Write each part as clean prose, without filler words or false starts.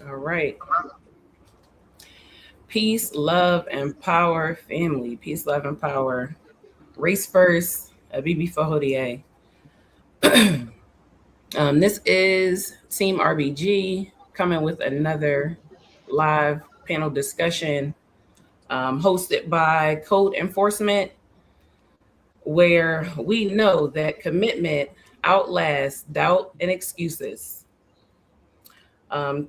All right. Peace, love, and power, family. Peace, love, and power. Race first, BB Fahodie. This is Team RBG coming with another live panel discussion hosted by Code Enforcement, where we know that commitment outlasts doubt and excuses.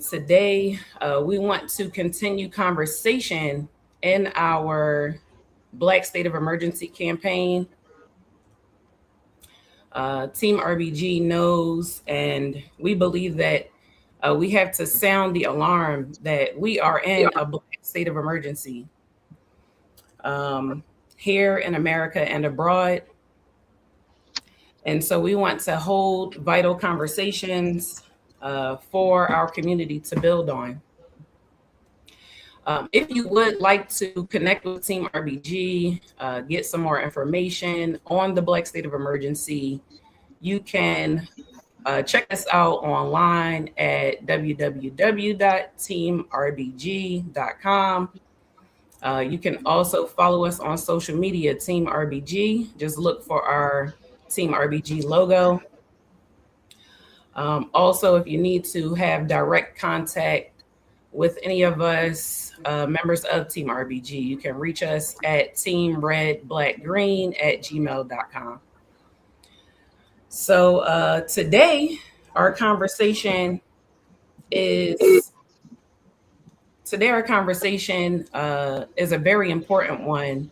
Today, we want to continue conversation in our Black State of Emergency campaign. Team RBG knows, and we believe that we have to sound the alarm that we are in a Black state of emergency um, here in America and abroad. And so we want to hold vital conversations for our community to build on. If you would like to connect with Team RBG, get some more information on the Black State of Emergency, you can check us out online at www.teamrbg.com. You can also follow us on social media, Team RBG. Just look for our Team RBG logo. Also, if you need to have direct contact with any of us, members of Team RBG, you can reach us at teamredblackgreen@gmail.com. So today, our conversation is is a very important one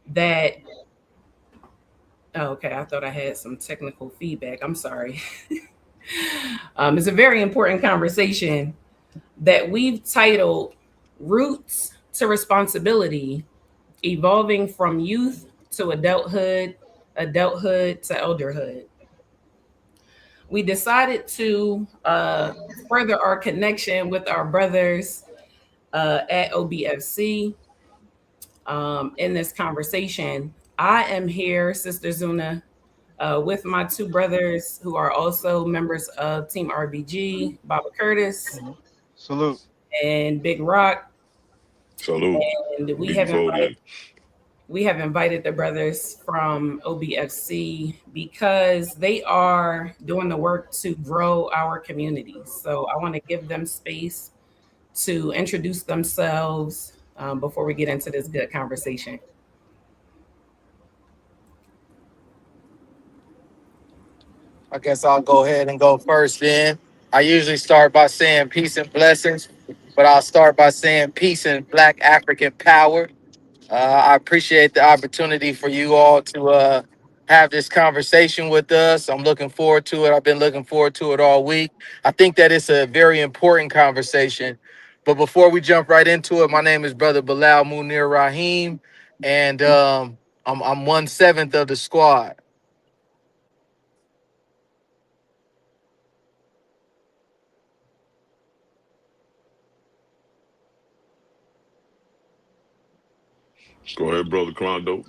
that okay, I thought I had some technical feedback. I'm sorry. It's a very important conversation that we've titled Roots to Responsibility, Evolving from Youth to Adulthood, Adulthood to Elderhood. We decided to further our connection with our brothers at OBFC in this conversation. I am here, Sister Zuna, with my two brothers who are also members of Team RBG, Baba Curtis Salute. and Big Rock. Salute. And BB4 we have invited the brothers from OBFC because they are doing the work to grow our communities. So I want to give them space to introduce themselves before we get into this good conversation. I guess I'll go ahead and go first then. I usually start by saying peace and blessings, but I'll start by saying peace and Black African power. I appreciate the opportunity for you all to have this conversation with us. I'm looking forward to it. I've been looking forward to it all week. I think that it's a very important conversation. But before we jump right into it, my name is Brother Bilal Munir Rahim, and I'm 1/7 of the squad. Go ahead, brother Crondo.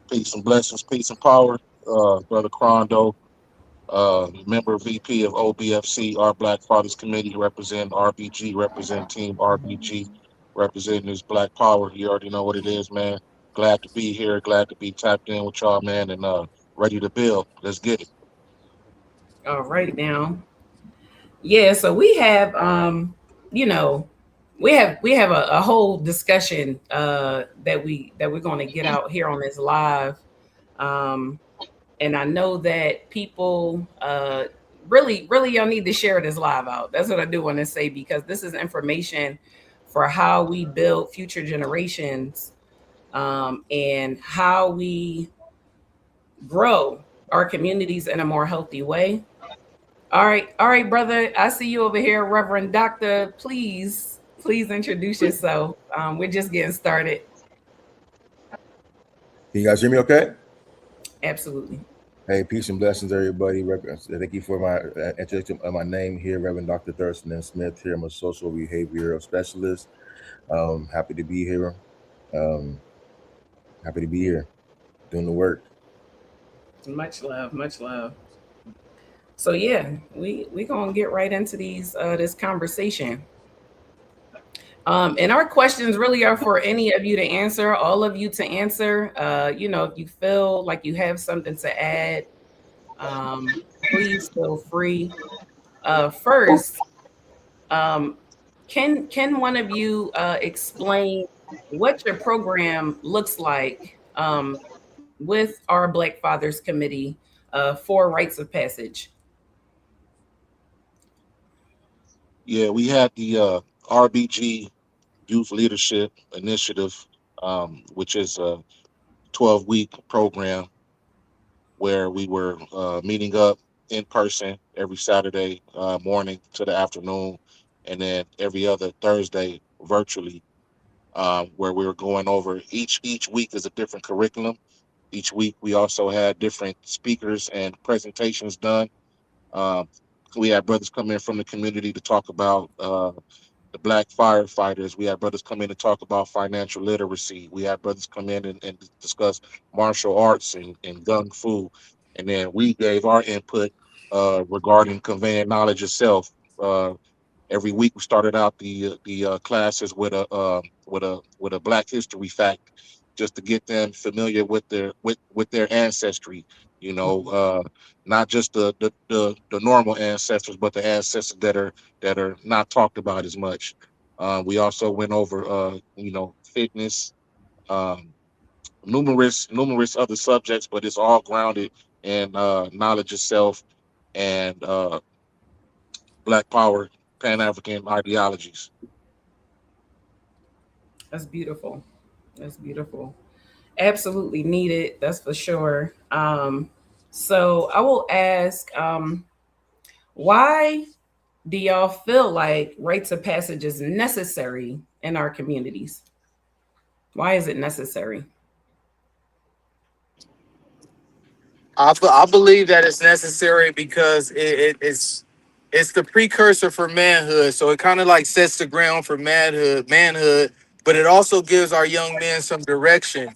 Peace and blessings, peace and power. Brother Crondo, member VP of OBFC, our Black Fathers Committee, represent RBG, represent Team RBG, representing this Black Power. You already know what it is, man. Glad to be here, glad to be tapped in with y'all, man, and ready to build. Let's get it. All right now. Yeah, so we have you know, we have a whole discussion that we're going to get out here on this live. Um and I know that people really y'all need to share this live out. That's what I do want to say because this is information for how we build future generations and how we grow our communities in a more healthy way. All right, brother. I see you over here, Reverend Doctor. Please introduce yourself. We're just getting started. Can you guys hear me okay? Absolutely. Hey, peace and blessings, everybody. Thank you for my introduction of my name here, Reverend Dr. Thurston and Smith here. I'm a social behavioral specialist. Happy to be here. Happy to be here doing the work. Much love, much love. So yeah, we gonna get right into this conversation. And our questions really are for any of you to answer, all of you to answer. If you feel like you have something to add, please feel free. First, um, can one of you explain what your program looks like with our Black Fathers Committee for rites of passage? Yeah, we had the RBG Youth Leadership Initiative, which is a 12-week program where we were meeting up in person every Saturday morning to the afternoon, and then every other Thursday virtually, where we were going over each week is a different curriculum. Each week we also had different speakers and presentations done. Um, we had brothers come in from the community to talk about the black firefighters. We had brothers come in and talk about financial literacy. We had brothers come in and discuss martial arts and gung fu. And then we gave our input regarding conveying knowledge itself. Uh, every week we started out the classes with a Black History fact, just to get them familiar with their ancestry. You know, not just the normal ancestors, but the ancestors that are not talked about as much. We also went over fitness, um, numerous other subjects, but it's all grounded in knowledge itself and Black Power, Pan African ideologies. That's beautiful. That's beautiful. Absolutely needed. That's for sure. So I will ask, why do y'all feel like rites of passage is necessary in our communities? Why is it necessary? I believe that it's necessary because it's the precursor for manhood. So it kind of like sets the ground for manhood, but it also gives our young men some direction.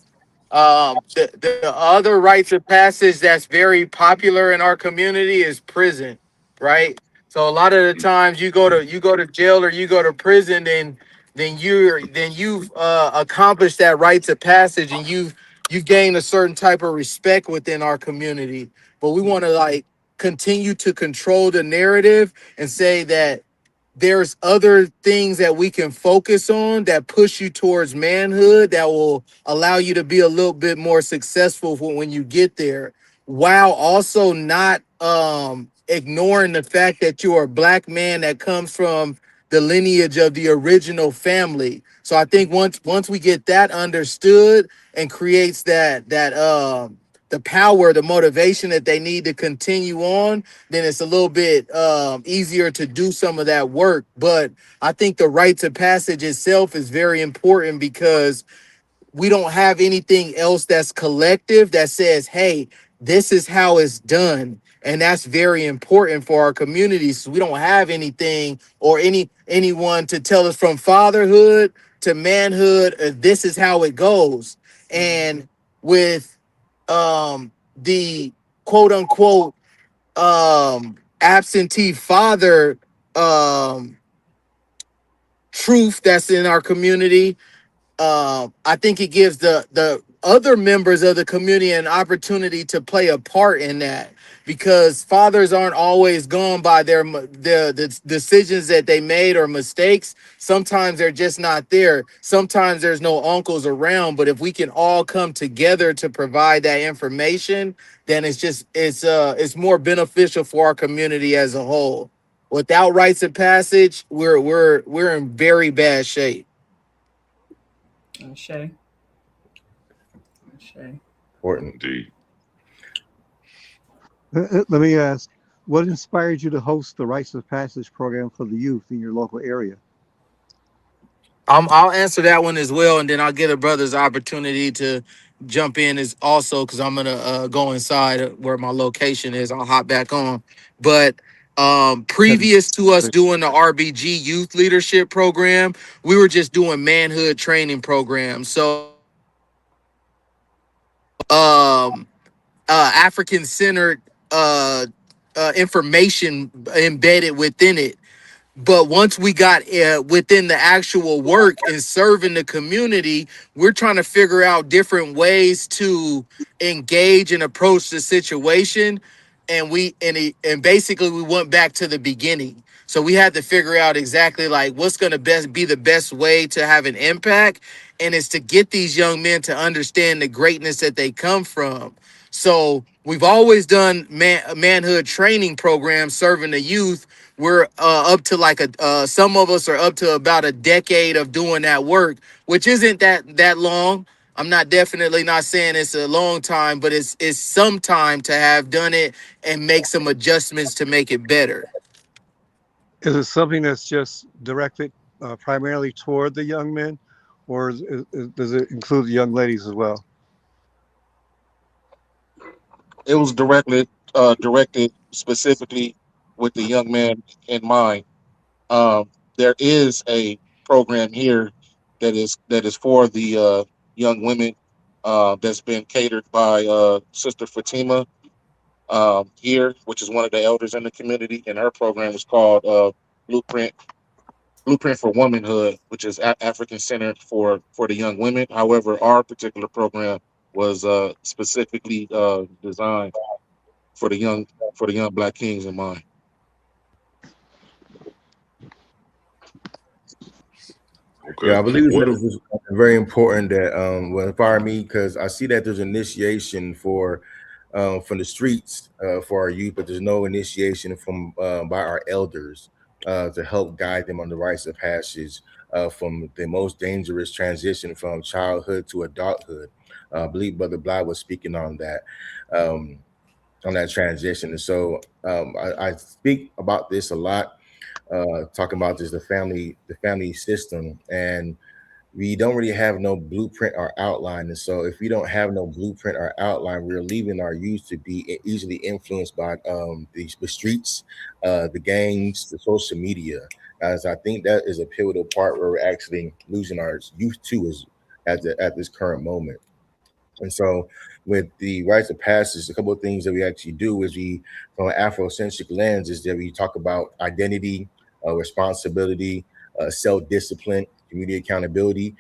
The other rites of passage that's very popular in our community is prison, right? So a lot of the times you go to jail or you go to prison, then you've accomplished that rites of passage and you've gained a certain type of respect within our community. But we want to like continue to control the narrative and say that there's other things that we can focus on that push you towards manhood that will allow you to be a little bit more successful when you get there, while also not ignoring the fact that you're a black man that comes from the lineage of the original family. So I think once we get that understood and creates that the power, the motivation that they need to continue on, then it's a little bit easier to do some of that work. But I think the rites of passage itself is very important because we don't have anything else that's collective that says, hey, this is how it's done. And that's very important for our communities. So we don't have anything or anyone to tell us from fatherhood to manhood, this is how it goes. And with the quote unquote absentee father um truth that's in our community, I think it gives the other members of the community an opportunity to play a part in that, because fathers aren't always gone by the decisions that they made or mistakes. Sometimes they're just not there. Sometimes there's no uncles around. But if we can all come together to provide that information, then it's more beneficial for our community as a whole. Without rites of passage, we're in very bad shape. Shay. Shay. Important. Indeed. Let me ask, what inspired you to host the Rites of Passage program for the youth in your local area? I'll answer that one as well, and then I'll give the brothers opportunity to jump in as also, because I'm gonna go inside where my location is. I'll hop back on. But previous to us doing the RBG Youth Leadership Program, we were just doing manhood training programs. So African centered information embedded within it. But once we got within the actual work and serving the community, we're trying to figure out different ways to engage and approach the situation. And basically we went back to the beginning. So we had to figure out exactly like what's going to be the best way to have an impact, and it's to get these young men to understand the greatness that they come from. So we've always done manhood training programs serving the youth. We're up to like some of us are up to about a decade of doing that work, which isn't that long. I'm definitely not saying it's a long time, but it's some time to have done it and make some adjustments to make it better. Is it something that's just directed primarily toward the young men, or does it include the young ladies as well? It was directed specifically with the young man in mind. There is a program here that is for the young women that's been catered by Sister Fatima here, which is one of the elders in the community, and her program is called Blueprint for Womanhood, which is African centered for the young women. However, our particular program was specifically designed for the young Black kings in mind. Okay. Yeah, I believe What? it's just very important that will inspire me, because I see that there's initiation from the streets for our youth, but there's no initiation from by our elders to help guide them on the rites of passage from the most dangerous transition from childhood to adulthood. I believe Brother Bly was speaking on that transition, and so I speak about this a lot. Talking about just the family system, and we don't really have no blueprint or outline. And so if we don't have no blueprint or outline, we're leaving our youth to be easily influenced by the streets, the gangs, the social media. As I think that is a pivotal part where we're actually losing our youth too, is at this current moment. And so with the rites of passage, a couple of things that we actually do is from an Afrocentric lens, is that we talk about identity, responsibility, self-discipline, community accountability,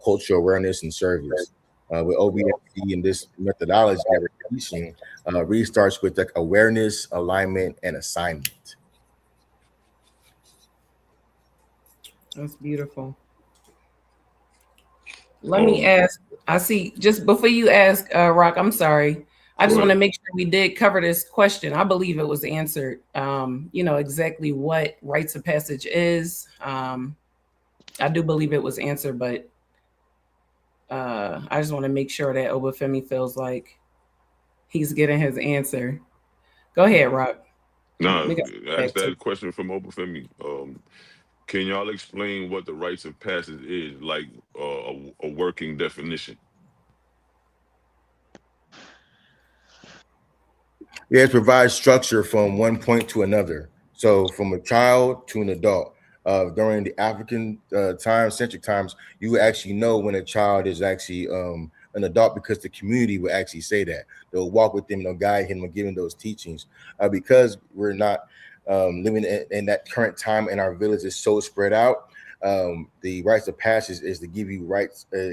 cultural awareness, and service. With OBFC and this methodology that we're teaching, really starts with like awareness, alignment, and assignment. That's beautiful. Let me ask. I see. Just before you ask, Rock, I'm sorry. I just want to make sure we did cover this question. I believe it was answered. Exactly what rites of passage is. I do believe it was answered, but I just want to make sure that Obafemi feels like he's getting his answer. Go ahead, Rock. Nah, ask that question from Obafemi. Can y'all explain what the rites of passage is, like a working definition? Yeah, it provides structure from one point to another. So from a child to an adult. During the African centric times, you actually know when a child is actually an adult, because the community will actually say that. They'll walk with him, they'll guide him, and give him those teachings. Because we're not living in that current time, and our village is so spread out, the rites of passage is to give you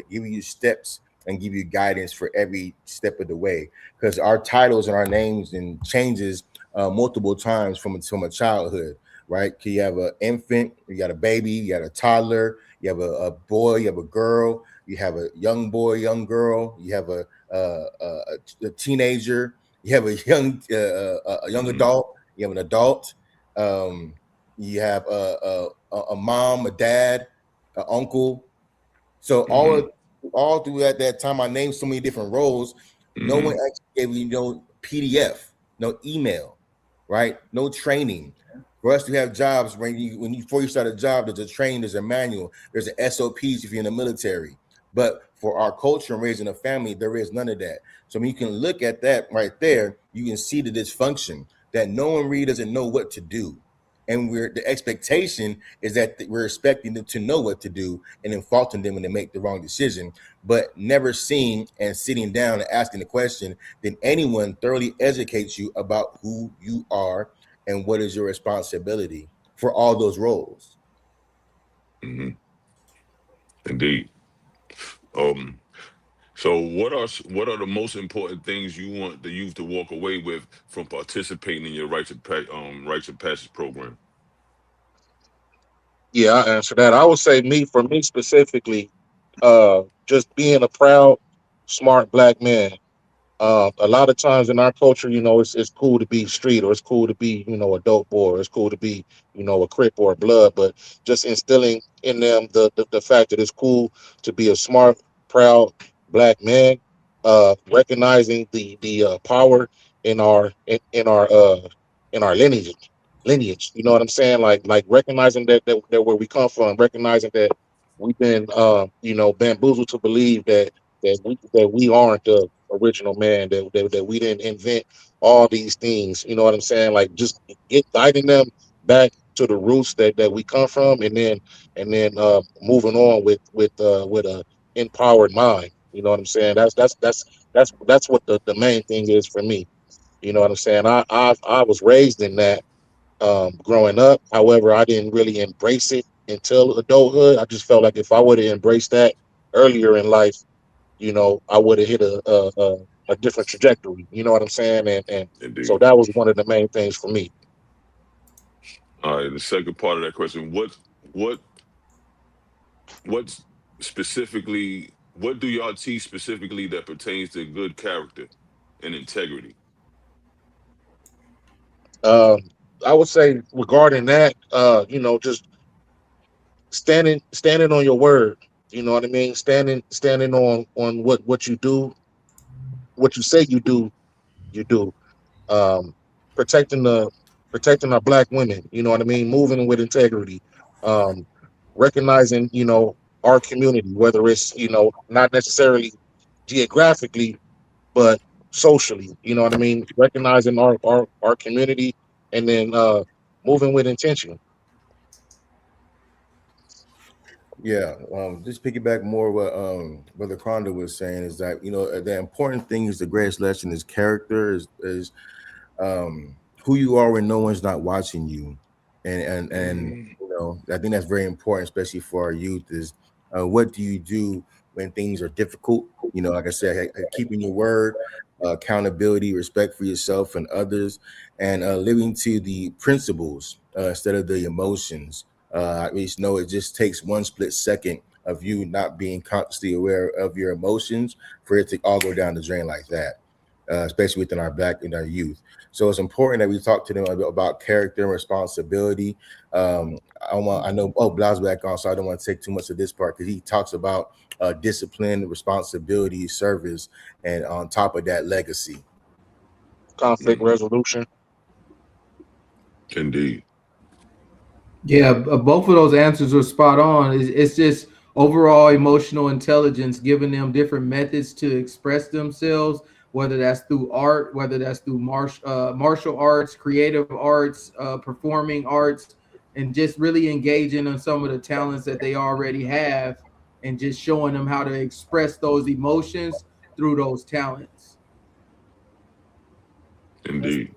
give you steps and give you guidance for every step of the way, because our titles and our names and changes multiple times from a childhood, right? You have an infant, you got a baby, you got a toddler, you have a boy, you have a girl, you have a young boy, young girl, you have a teenager, you have a young adult, you have an adult, you have a mom, a dad, an uncle. So all through that time, I named so many different roles. No one actually gave me no PDF, no email, right? No training. For us to have jobs, before you start a job, there's a training, there's a manual, there's an SOPs if you're in the military. But for our culture and raising a family, there is none of that. So when you can look at that right there, you can see the dysfunction, that no one really doesn't know what to do. and the expectation is that we're expecting them to know what to do, and then faulting them when they make the wrong decision, but never seeing and sitting down and asking the question, did anyone thoroughly educate you about who you are and what is your responsibility for all those roles? Hmm. Indeed. Um, so what are the most important things you want the youth to walk away with from participating in your rites of passage program? Yeah, I answer that. I would say for me specifically, just being a proud, smart black man. A lot of times in our culture, it's cool to be street, or it's cool to be, a dope boy, or it's cool to be, a crip or a blood. But just instilling in them the fact that it's cool to be a smart, proud black man, recognizing the power in our lineage. You know what I'm saying? Like recognizing that where we come from, recognizing that we've been bamboozled to believe that we aren't the original man, that we didn't invent all these things. You know what I'm saying? Like just guiding them back to the roots that we come from, and then moving on with a empowered mind. You know what I'm saying? That's what the main thing is for me. You know what I'm saying? I was raised in that, growing up. However, I didn't really embrace it until adulthood. I just felt like if I would have embraced that earlier in life, I would have hit a different trajectory. You know what I'm saying? And so Indeed. that was one of the main things for me. All right. The second part of that question: what what's what do y'all teach specifically that pertains to good character and integrity? Um, I would say regarding that, just standing on your word. You know what I mean? Standing on what you do, what you say you do. Um, protecting the protecting our black women. You know what I mean? Moving with integrity. Um, recognizing our community, whether it's not necessarily geographically, but socially. You know what I mean? Recognizing our community, and then moving with intention. Yeah, just piggyback more what Brother Crondo was saying is that the important thing is the greatest lesson is character who you are when no one's not watching you, and Mm, I think that's very important, especially for our youth. Is what do you do when things are difficult? Like I said, keeping your word, accountability, respect for yourself and others, and living to the principles instead of the emotions. At least know it just takes one split second of you not being consciously aware of your emotions for it to all go down the drain like that, especially within in our youth. So it's important that we talk to them about character and responsibility. I know, Blah's back on, so I don't want to take too much of this part because he talks about discipline, responsibility, service, and on top of that, legacy. Conflict mm, resolution. indeed. Yeah, both of those answers are spot on. It's just overall emotional intelligence, giving them different methods to express themselves, whether that's through art, whether that's through martial arts, creative arts, performing arts, and just really engaging on some of the talents that they already have, and just showing them how to express those emotions through those talents. Indeed.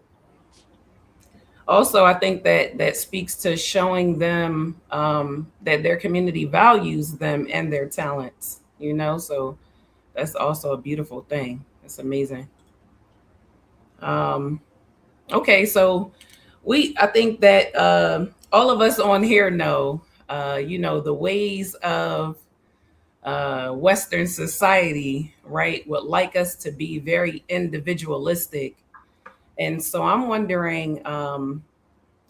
Also, I think that speaks to showing them that their community values them and their talents. So that's also a beautiful thing. It's amazing. Um, okay, so I think that all of us on here know, the ways of Western society, right, would like us to be very individualistic. And so I'm wondering,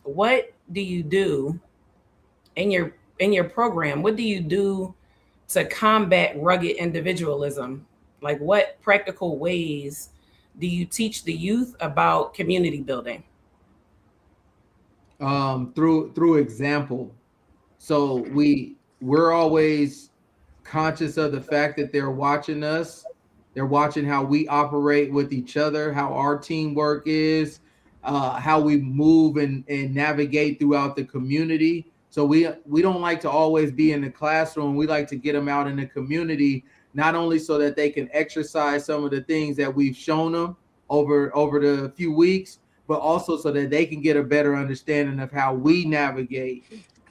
what do you do in your program? What do you do to combat rugged individualism? Like, what practical ways do you teach the youth about community building? Through example. So we're always conscious of the fact that they're watching us. They're watching how we operate with each other, how our teamwork is. how we move and navigate throughout the community. So we don't like to always be in the classroom. We like to get them out in the community, not only so that they can exercise some of the things that we've shown them over the few weeks, but also so that they can get a better understanding of how we navigate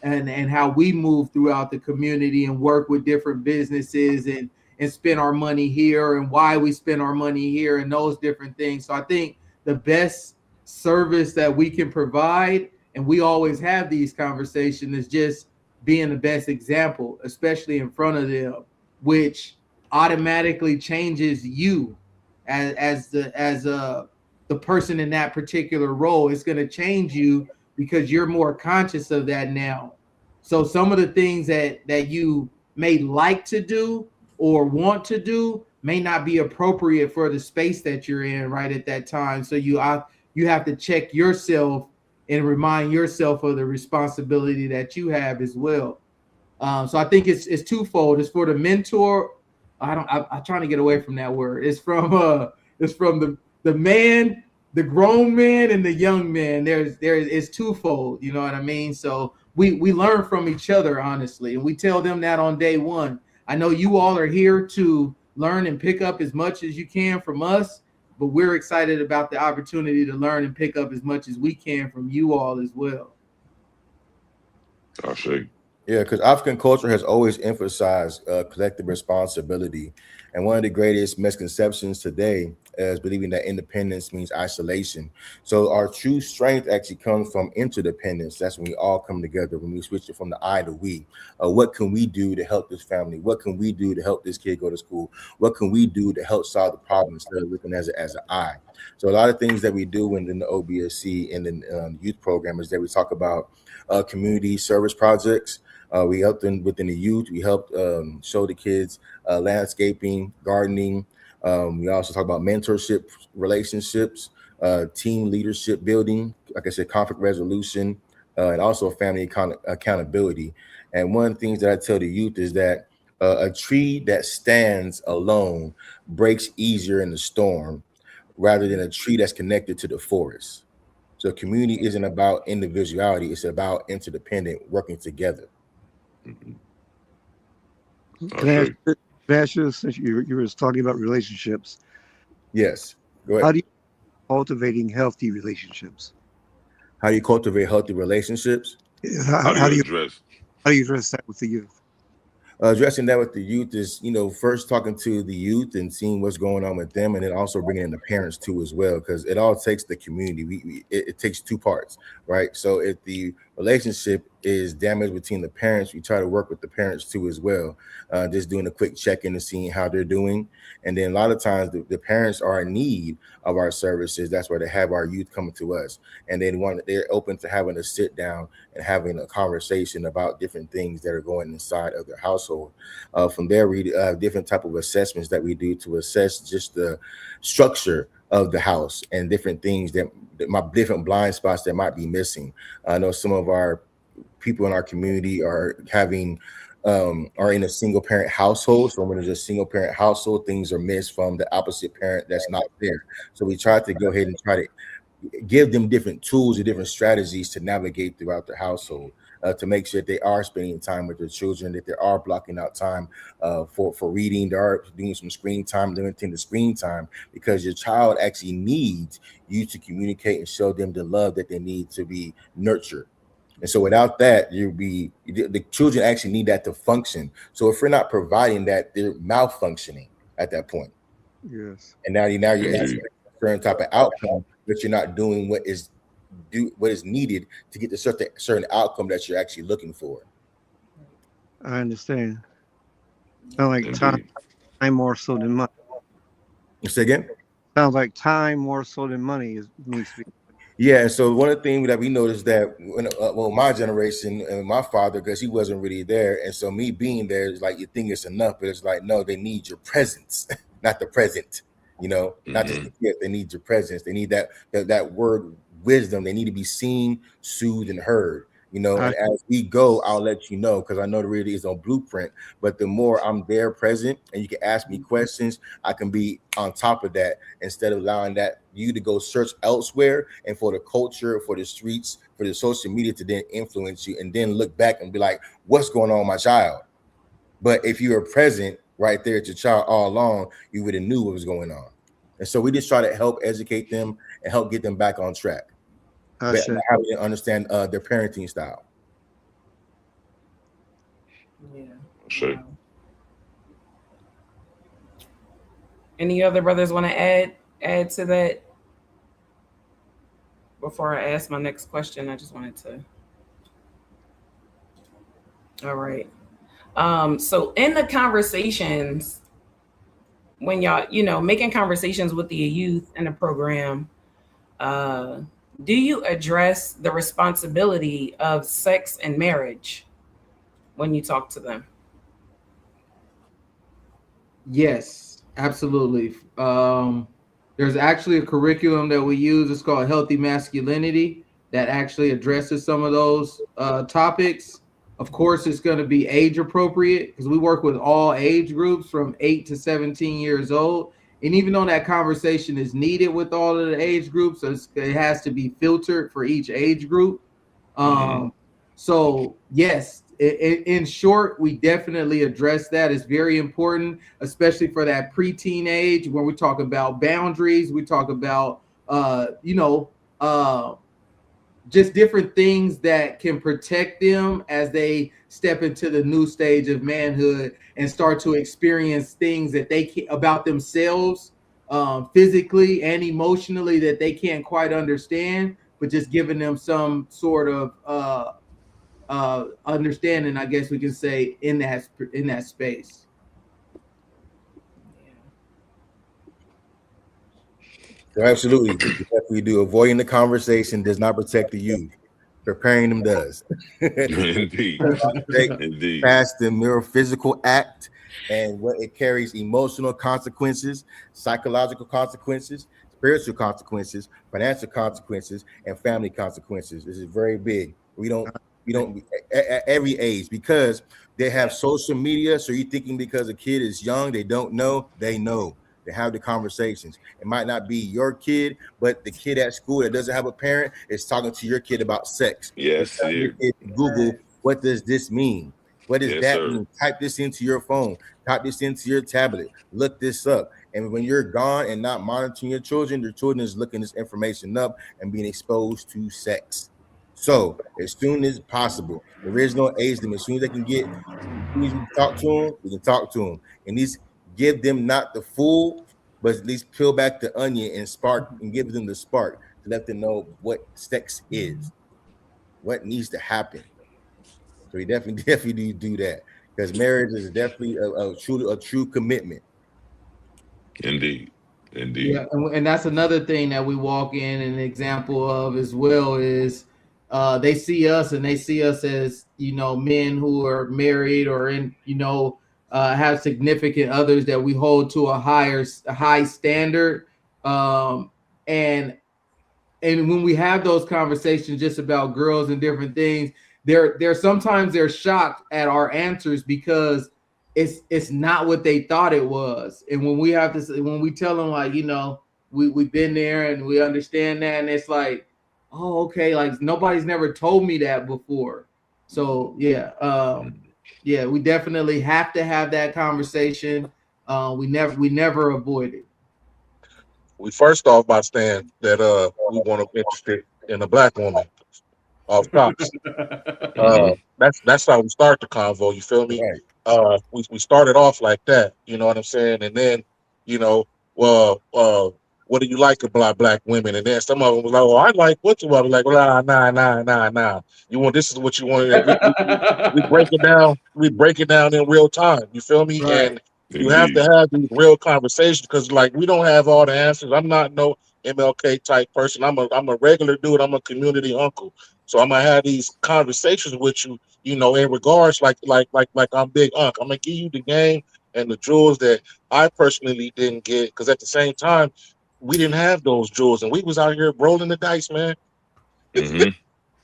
and how we move throughout the community and work with different businesses and spend our money here and why we spend our money here and those different things. So I think the best service that we can provide, and we always have these conversations, is just being the best example, especially in front of them, which automatically changes you as the person in that particular role. It's going to change you because you're more conscious of that now. So some of the things that you may like to do or want to do may not be appropriate for the space that you're in right at that time. So you have to check yourself and remind yourself of the responsibility that you have as well. So I think it's twofold. It's for the mentor. I'm trying to get away from that word. It's from the man, the grown man, and the young man. It's twofold. You know what I mean? So we learn from each other, honestly, and we tell them that on day one. I know you all are here to learn and pick up as much as you can from us, but we're excited about the opportunity to learn and pick up as much as we can from you all as well. I see. Yeah, because African culture has always emphasized collective responsibility. And one of the greatest misconceptions today is believing that independence means isolation. So our true strength actually comes from interdependence. That's when we all come together, when we switch it from the I to we. What can we do to help this family? What can we do to help this kid go to school? What can we do to help solve the problem instead of looking as an I? So a lot of things that we do in the OBSC and the youth program is that we talk about community service projects. We helped them within the youth. We helped show the kids landscaping, gardening. We also talk about mentorship, relationships, team leadership building, like I said, conflict resolution, and also family accountability. And one of the things that I tell the youth is that a tree that stands alone breaks easier in the storm rather than a tree that's connected to the forest. So community isn't about individuality. It's about interdependent working together. Can I ask you, since you were talking about relationships? Yes. Go ahead. How do you cultivating healthy relationships? How do you cultivate healthy relationships? How do you address that with the youth? Addressing that with the youth is, first talking to the youth and seeing what's going on with them, and then also bringing in the parents too as well, because it all takes the community. It takes two parts, right? So if the relationship is damaged between the parents, we try to work with the parents too as well, just doing a quick check-in and seeing how they're doing. And then a lot of times the parents are in need of our services. That's why they have our youth coming to us, and they're open to having a sit down and having a conversation about different things that are going inside of their household. From there, we have different type of assessments that we do to assess just the structure of the house and different things that different blind spots that might be missing. I know some of our people in our community are in a single parent household. So when it's a single parent household, things are missed from the opposite parent that's not there. So we try to go ahead and try to give them different tools and different strategies to navigate throughout the household, to make sure that they are spending time with their children, that they are blocking out time for reading, they are doing some screen time, limiting the screen time, because your child actually needs you to communicate and show them the love that they need to be nurtured. And so without that, the children actually need that to function. So if we're not providing that, they're malfunctioning at that point. Yes. And now you're asking a certain type of outcome, but you're not doing what is needed to get the certain outcome that you're actually looking for. I understand. Sounds like time more so than money. Say again? Sounds like time more so than money needs to be. Yeah, so one of the things that we noticed that when my generation and my father, because he wasn't really there, and so me being there is like, you think it's enough, but it's like, no, they need your presence, not the present, not just the gift. They need your presence. They need that word wisdom. They need to be seen, soothed, and heard. You know, and as we go, I'll let you know because I know the reality is on blueprint. But the more I'm there present and you can ask me questions, I can be on top of that instead of allowing that you to go search elsewhere and for the culture, for the streets, for the social media to then influence you and then look back and be like, what's going on with my child? But if you were present right there at your child all along, you would have knew what was going on. And so we just try to help educate them and help get them back on track. But how they understand their parenting style. Yeah. Sure. Wow. Any other brothers want to add to that? Before I ask my next question, I just wanted to. All right. So in the conversations, when y'all, making conversations with the youth in the program, do you address the responsibility of sex and marriage when you talk to them? Yes, absolutely. There's actually a curriculum that we use. It's called Healthy Masculinity that actually addresses some of those topics. Of course, it's going to be age appropriate because we work with all age groups from 8 to 17 years old. And even though that conversation is needed with all of the age groups, it has to be filtered for each age group. So yes, in short, we definitely address that. It's very important, especially for that preteen age when we talk about boundaries. We talk about, just different things that can protect them as they step into the new stage of manhood and start to experience things that they can about themselves, physically and emotionally, that they can't quite understand, but just giving them some sort of understanding, I guess we can say, in that space. So absolutely, we do. Avoiding the conversation does not protect the youth. Preparing them does. Indeed. Indeed. Past the mere physical act and what it carries emotional consequences, psychological consequences, spiritual consequences, financial consequences, and family consequences. This is very big. We don't at every age, because they have social media. So you're thinking because a kid is young, they don't know, they know. They have the conversations. It might not be your kid, but the kid at school that doesn't have a parent is talking to your kid about sex. Yes, sir. Google, what does this mean? What does that sir. mean? Type this into your phone. Type this into your tablet. Look this up. And when you're gone and not monitoring your children is looking this information up and being exposed to sex. So as soon as possible, there is no age limit. As soon as they can get, as soon as we talk to them, we can talk to them. And these give them not the full, but at least peel back the onion and spark and give them the spark to let them know what sex is, what needs to happen. So we definitely do that, because marriage is definitely a true commitment. Indeed. Yeah, and that's another thing that we walk in an example of as well is they see us as men who are married or have significant others that we hold to a high standard, and when we have those conversations just about girls and different things, they're sometimes shocked at our answers because it's not what they thought it was. And when we tell them, like, we've been there and we understand that, and it's like, oh, okay, like nobody's never told me that before. So we definitely have to have that conversation. We never avoid it. We first off by saying that we want to be interested in a black woman off tops. That's how we start the convo. You feel me? Right. We started off like that. You know what I'm saying? And then, what do you like about black women? And then some of them was like, "Oh, I like what you want." Like, nah. You want this is what you want. We break it down. We break it down in real time. You feel me? Right. And you have to have these real conversations because, like, we don't have all the answers. I'm not no MLK type person. I'm a regular dude. I'm a community uncle. So I'm gonna have these conversations with you, in regards like I'm Big Unc. I'm gonna give you the game and the jewels that I personally didn't get, because at the same time, we didn't have those jewels and we was out here rolling the dice, man.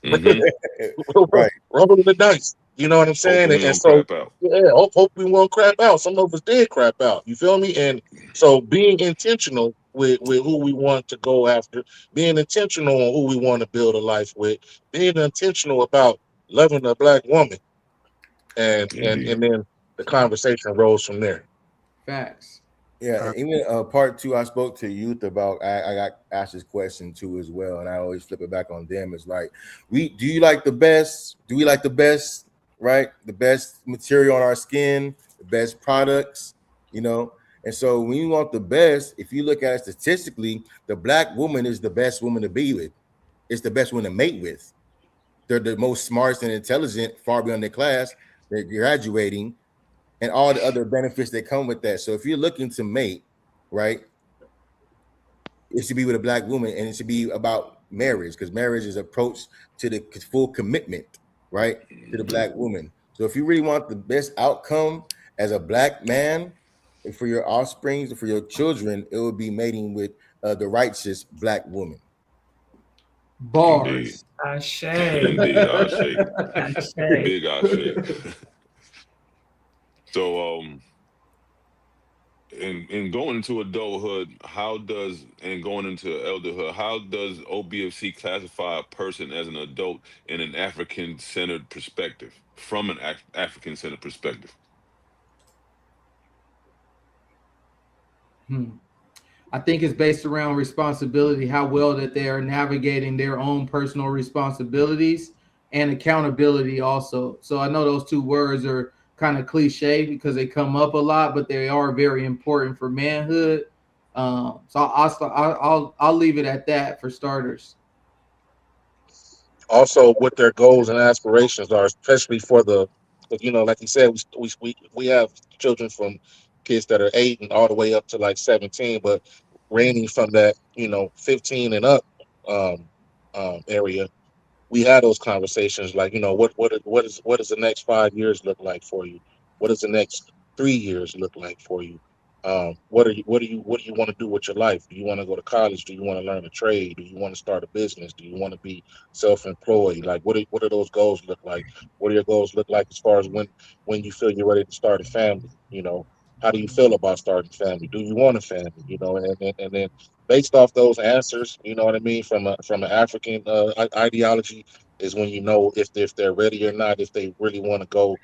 Right. Rolling the dice. You know what I'm saying? Hoping we And don't so, crap out. yeah, hope we won't crap out. Some of us did crap out. You feel me? And so, being intentional with who we want to go after, being intentional on who we want to build a life with, being intentional about loving a black woman, and Indeed. then the conversation rolls from there. Facts. Yeah, Uh, even part two, I spoke to youth about. I got asked this question too as well, and I always flip it back on them. It's like, do you like the best? Do we like the best? Right, the best material on our skin, the best products, you know. And so, when you want the best, if you look at it statistically, the black woman is the best woman to be with. It's the best one to mate with. They're the most smartest and intelligent, far beyond their class. They're graduating and all the other benefits that come with that. So if you're looking to mate, right, it should be with a black woman, and it should be about marriage, because marriage is approach to the full commitment, right, to the black woman. So if you really want the best outcome as a black man for your offspring, for your children, it would be mating with the righteous black woman. Indeed. Bars. Ashe. Indeed. Ashe. Ashe. Big Ashe. So in going into adulthood, and going into elderhood, how does OBFC classify a person as an adult in an African-centered perspective, from an African-centered perspective? I think it's based around responsibility, how well that they are navigating their own personal responsibilities and accountability also. So I know those two words are kind of cliche because they come up a lot, but they are very important for manhood. So I'll leave it at that for starters. Also, what their goals and aspirations are, especially for the, 'cause, like you said, we have children from kids that are 8 and all the way up to like 17, but ranging from that 15 and up um, area. We had those conversations like, what does the next 5 years look like for you? What does the next 3 years look like for you? What do you want to do with your life? Do you want to go to college? Do you want to learn a trade? Do you want to start a business? Do you want to be self-employed? Like, what do those goals look like? What do your goals look like as far as when you feel you're ready to start a family? How do you feel about starting a family? Do you want a family? And then based off those answers, you know what I mean, from an African ideology, is when you know if they're ready or not, if they really want to go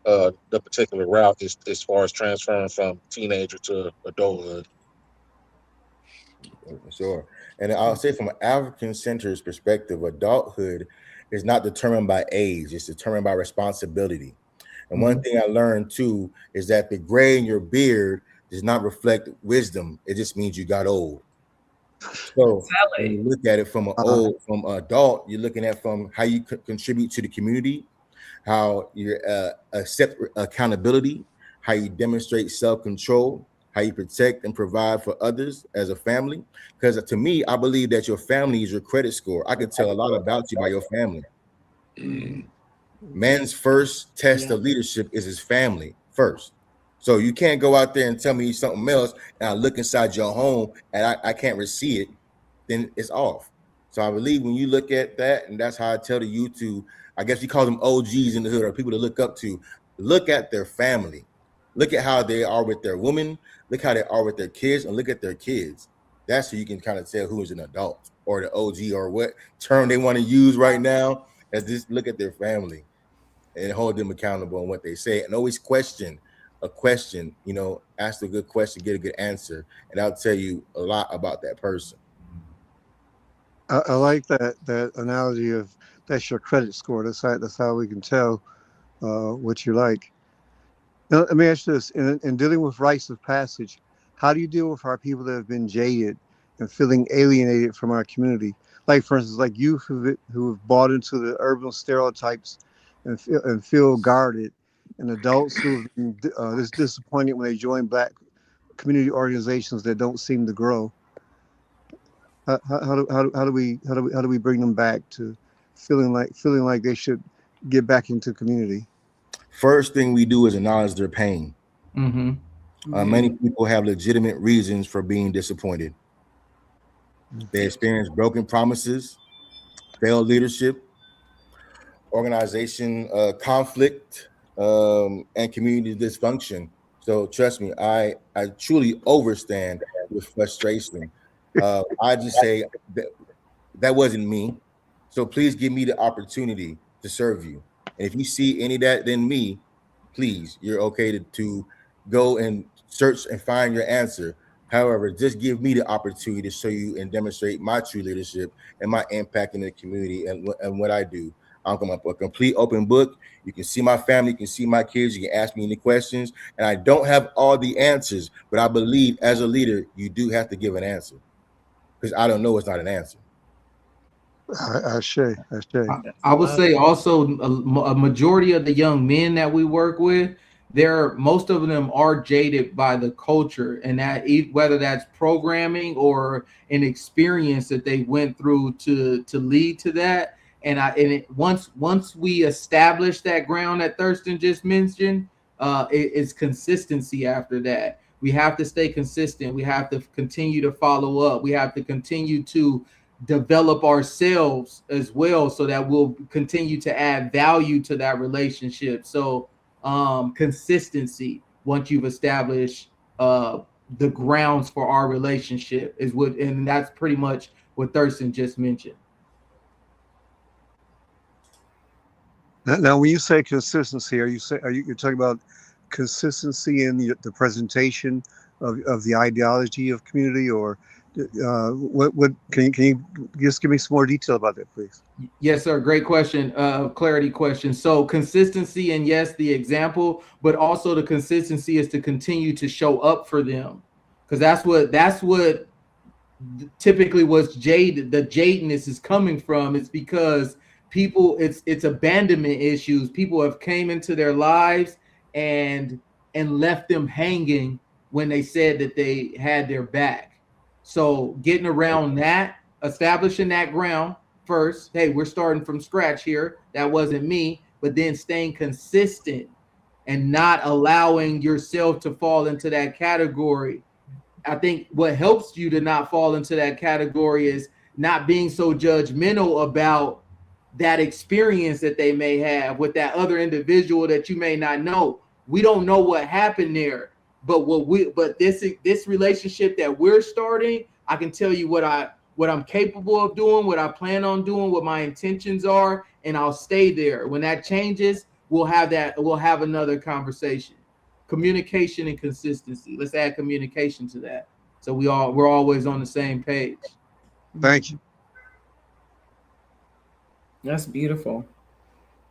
the particular route as far as transferring from teenager to adulthood. Sure. And I'll say from an African centered perspective, adulthood is not determined by age, it's determined by responsibility. And one thing I learned too is that the gray in your beard does not reflect wisdom. It just means you got old. So when you look at it from from an adult, you're looking at from how you contribute to the community, how you accept accountability, how you demonstrate self-control, how you protect and provide for others as a family. Because to me, I believe that your family is your credit score. I can tell a lot about you by your family. Man's first test of leadership is his family first. So you can't go out there and tell me something else, and I look inside your home and I can't see it, then it's off. So I believe when you look at that, and that's how I tell the youth to, I guess you call them OGs in the hood or people to look up to, look at their family. Look at how they are with their women, look how they are with their kids, and look at their kids. That's so you can kind of tell who is an adult or the OG or what term they want to use right now, as just look at their family and hold them accountable on what they say, and always question a question, ask a good question, get a good answer, and I'll tell you a lot about that person. I like that analogy of that's your credit score. That's how we can tell what you like. Now, let me ask you this: in dealing with rites of passage, how do you deal with our people that have been jaded and feeling alienated from our community? Like, for instance, like youth who have bought into the urban stereotypes and feel guarded, and adults who have been disappointed when they join Black community organizations that don't seem to grow. How do we bring them back to feeling like they should get back into community? First thing we do is acknowledge their pain. Many people have legitimate reasons for being disappointed. They experience broken promises, failed leadership, organization conflict and community dysfunction. So trust me, I truly overstand your frustration. I just say that wasn't me. So please give me the opportunity to serve you. And if you see any of that than me, please, you're okay to go and search and find your answer. However, just give me the opportunity to show you and demonstrate my true leadership and my impact in the community and what I do. I'm a complete open book. You can see my family, you can see my kids, you can ask me any questions. And I don't have all the answers, but I believe as a leader, you do have to give an answer. Because I don't know it's not an answer. I say. I would say also a majority of the young men that we work with, most of them are jaded by the culture, and that whether that's programming or an experience that they went through to lead to that. And once we establish that ground that Thurston just mentioned, it's consistency after that. We have to stay consistent. We have to continue to follow up. We have to continue to develop ourselves as well, so that we'll continue to add value to that relationship. So consistency, once you've established the grounds for our relationship, is what, and that's pretty much what Thurston just mentioned. Now, when you say consistency, you're talking about consistency in the presentation of the ideology of community, or what can you just give me some more detail about that, please? Yes, sir. Great question. Clarity question. So consistency, and yes, the example, but also the consistency is to continue to show up for them, because that's what typically the jadedness is coming from. It's because people, it's abandonment issues. People have came into their lives and left them hanging when they said that they had their back. So getting around that, establishing that ground first. Hey, we're starting from scratch here. That wasn't me. But then staying consistent and not allowing yourself to fall into that category. I think what helps you to not fall into that category is not being so judgmental about that experience that they may have with that other individual that you may not know. We don't know what happened there, but this relationship that we're starting, I can tell you what I'm capable of doing, what I plan on doing, what my intentions are, and I'll stay there. When that changes, we'll have another conversation. Communication and consistency. Let's add communication to that, so we're always on the same page. Thank you. That's beautiful.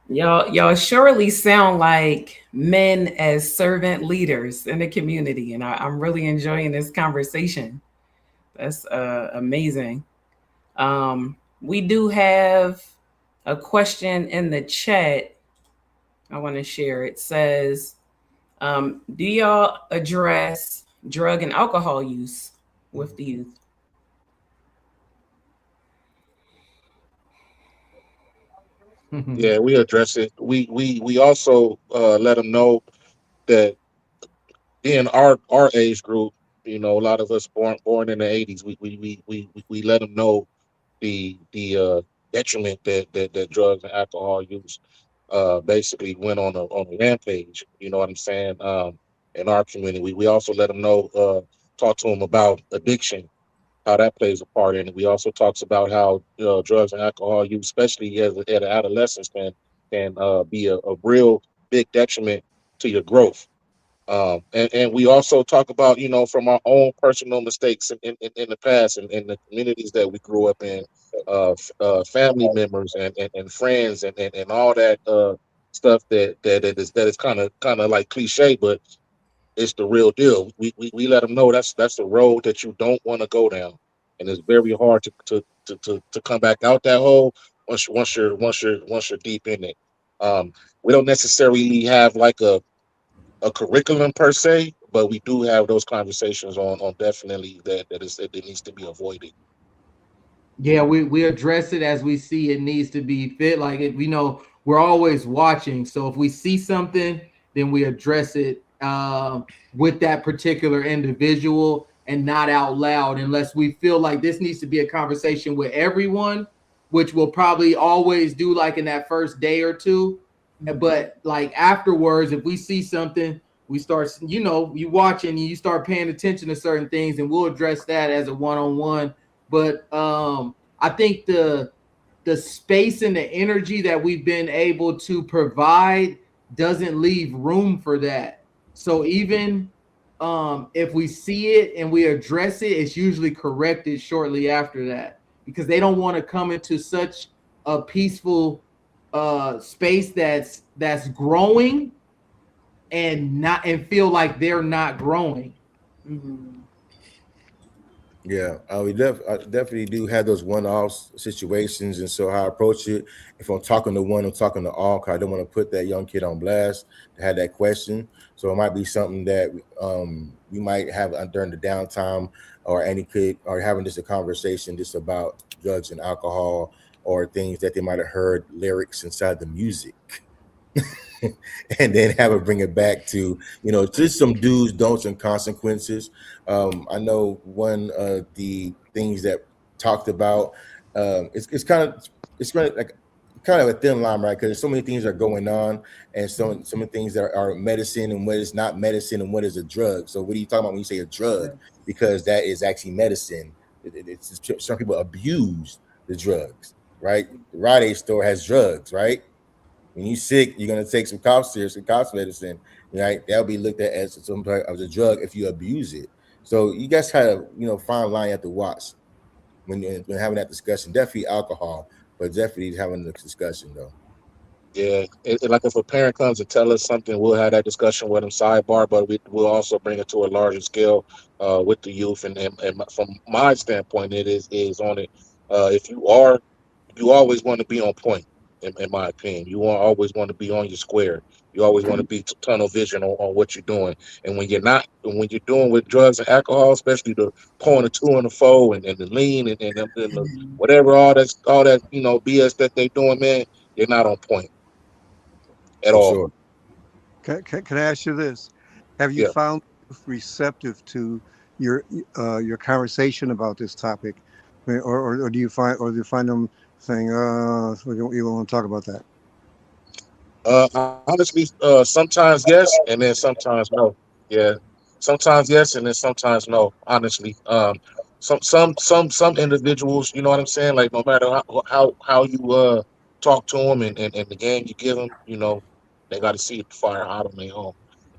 Y'all surely sound like men as servant leaders in the community, and I'm really enjoying this conversation. That's amazing. We do have a question in the chat. I want to share. It says, do y'all address drug and alcohol use with the youth? Yeah, we address it. We also let them know that in our age group, a lot of us born in the 80s, we let them know the detriment that drugs and alcohol use basically went on a rampage. You know what I'm saying? In our community, we also let them know, talk to them about addiction, how that plays a part in it. We also talks about how drugs and alcohol use, especially at an adolescence, can be a real big detriment to your growth. And we also talk about, from our own personal mistakes in the past, and in the communities that we grew up in, family members and friends and all that stuff that is kind of like cliche, but it's the real deal. We let them know that's the road that you don't want to go down, and it's very hard to come back out that hole once you're deep in it. We don't necessarily have like a curriculum per se, but we do have those conversations on definitely that needs to be avoided. Yeah, we address it as we see it needs to be fit. Like it, we're always watching. So if we see something, then we address it with that particular individual and not out loud, unless we feel like this needs to be a conversation with everyone. which we'll probably always do like in that first day or two. But like afterwards, if we see something, we start, you watching, you start paying attention to certain things, and we'll address that as a one-on-one. But I think the space and the energy that we've been able to provide doesn't leave room for that. So even if we see it and we address it, it's usually corrected shortly after that, because they don't want to come into such a peaceful space that's growing and feel like they're not growing. Yeah, I definitely do have those one-off situations, and so how I approach it. If I'm talking to one, I'm talking to all, because I don't want to put that young kid on blast to have that question. So it might be something that we might have during the downtime, or any kid, or having just a conversation just about drugs and alcohol, or things that they might have heard lyrics inside the music. And then have it bring it back to, just some do's, don'ts, and consequences. I know one of the things that talked about, it's kind of like kind of a thin line, right? Because there's so many things that are going on, and so many things that are medicine, and what is not medicine, and what is a drug. So what are you talking about when you say a drug? Because that is actually medicine. It's some people abuse the drugs, right? The Rite Aid store has drugs, right? When you're sick, you're gonna take some cough syrup, some cough medicine, right? That'll be looked at as some type of a drug if you abuse it. So you guys have fine line you have to watch when having that discussion. Definitely alcohol, but definitely having the discussion though. Yeah, like if a parent comes to tell us something, we'll have that discussion with them sidebar, but we'll also bring it to a larger scale with the youth. And from my standpoint, it is on it. If you always want to be on point, in my opinion. Always want to be on your square. You always want to be tunnel vision on what you're doing. And when you're not, when you're doing with drugs and alcohol, especially the pouring the two and the four and the lean and the whatever all that BS that they doing, man, they're not on point at For all. sure. Can I ask you this? Have you Yeah. found receptive to your conversation about this topic, or do you find them saying, we don't want to talk about that"? Honestly, sometimes yes, and then sometimes no. Yeah, sometimes yes, and then sometimes no. Honestly, some individuals, you know what I'm saying? Like no matter how you talk to them and the game you give them, they got to see the fire hot on their home.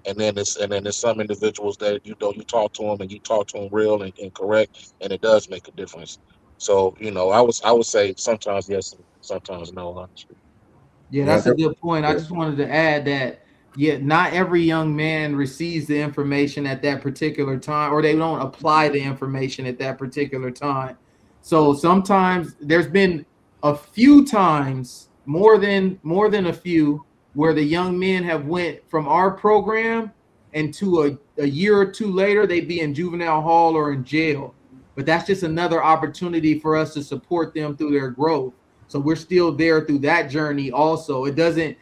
And then there's some individuals that you talk to them and you talk to them real and correct, and it does make a difference. So I would say sometimes yes, and sometimes no. Honestly. Yeah, Yeah, that's a good point. I just wanted to add that, yeah, not every young man receives the information at that particular time, or they don't apply the information at that particular time. So sometimes there's been a few times, more than a few, where the young men have went from our program, and to a year or two later, they be in juvenile hall or in jail. But that's just another opportunity for us to support them through their growth. So we're still there through that journey also. It doesn't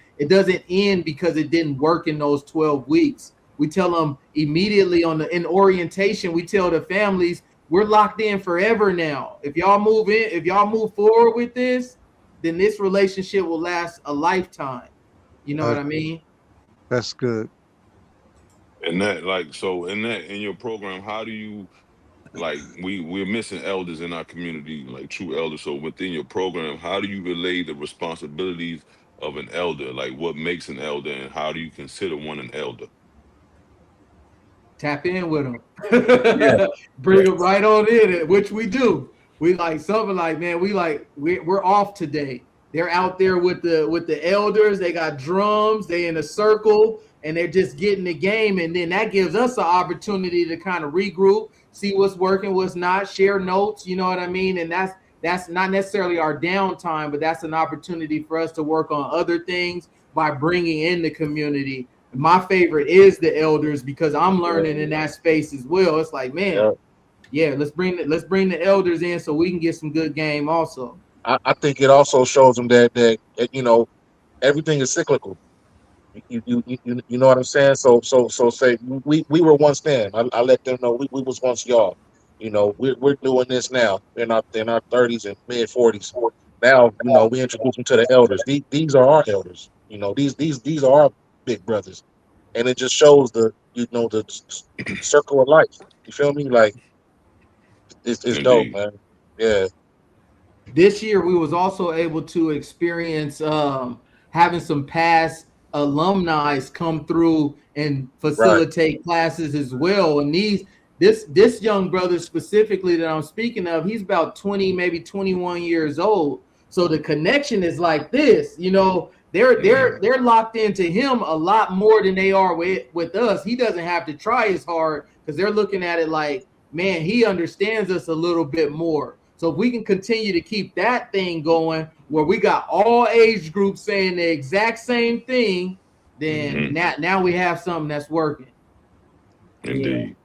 end because it didn't work in those 12 weeks. We tell them immediately in orientation, we tell the families, we're locked in forever now. If y'all move forward with this, then this relationship will last a lifetime. You know what I mean? That's good. And that, like, so in your program, how do you, like, we're missing elders in our community, like true elders. So within your program, how do you relay the responsibilities of an elder? Like, what makes an elder, and how do you consider one an elder? Tap in with them. Yeah. Bring them right on in, which we do. We like something like, man, we're off today. They're out there with the elders. They got drums. They in a circle, and they're just getting the game. And then that gives us an opportunity to kind of regroup, see what's working, what's not, share notes. You know what I mean? And that's not necessarily our downtime, but that's an opportunity for us to work on other things by bringing in the community. My favorite is the elders, because I'm learning in that space as well. It's like, man, yeah, let's bring the elders in so we can get some good game also. I think it also shows them that everything is cyclical. You know what I'm saying? So say we were once them. I let them know we was once y'all. We're doing this now in our 30s and mid 40s. Now, we introduce them to the elders. These are our elders. These are our big brothers, and it just shows the circle of life. You feel me? Like it's dope, Indeed. man. Yeah, This year we was also able to experience having some past alumni come through and right. facilitate classes as well. And this young brother specifically that I'm speaking of, he's about 20, maybe 21 years old. So the connection is like this, they're locked into him a lot more than they are with us. He doesn't have to try as hard because they're looking at it like, man, he understands us a little bit more. So if we can continue to keep that thing going where we got all age groups saying the exact same thing, then now we have something that's working. Indeed.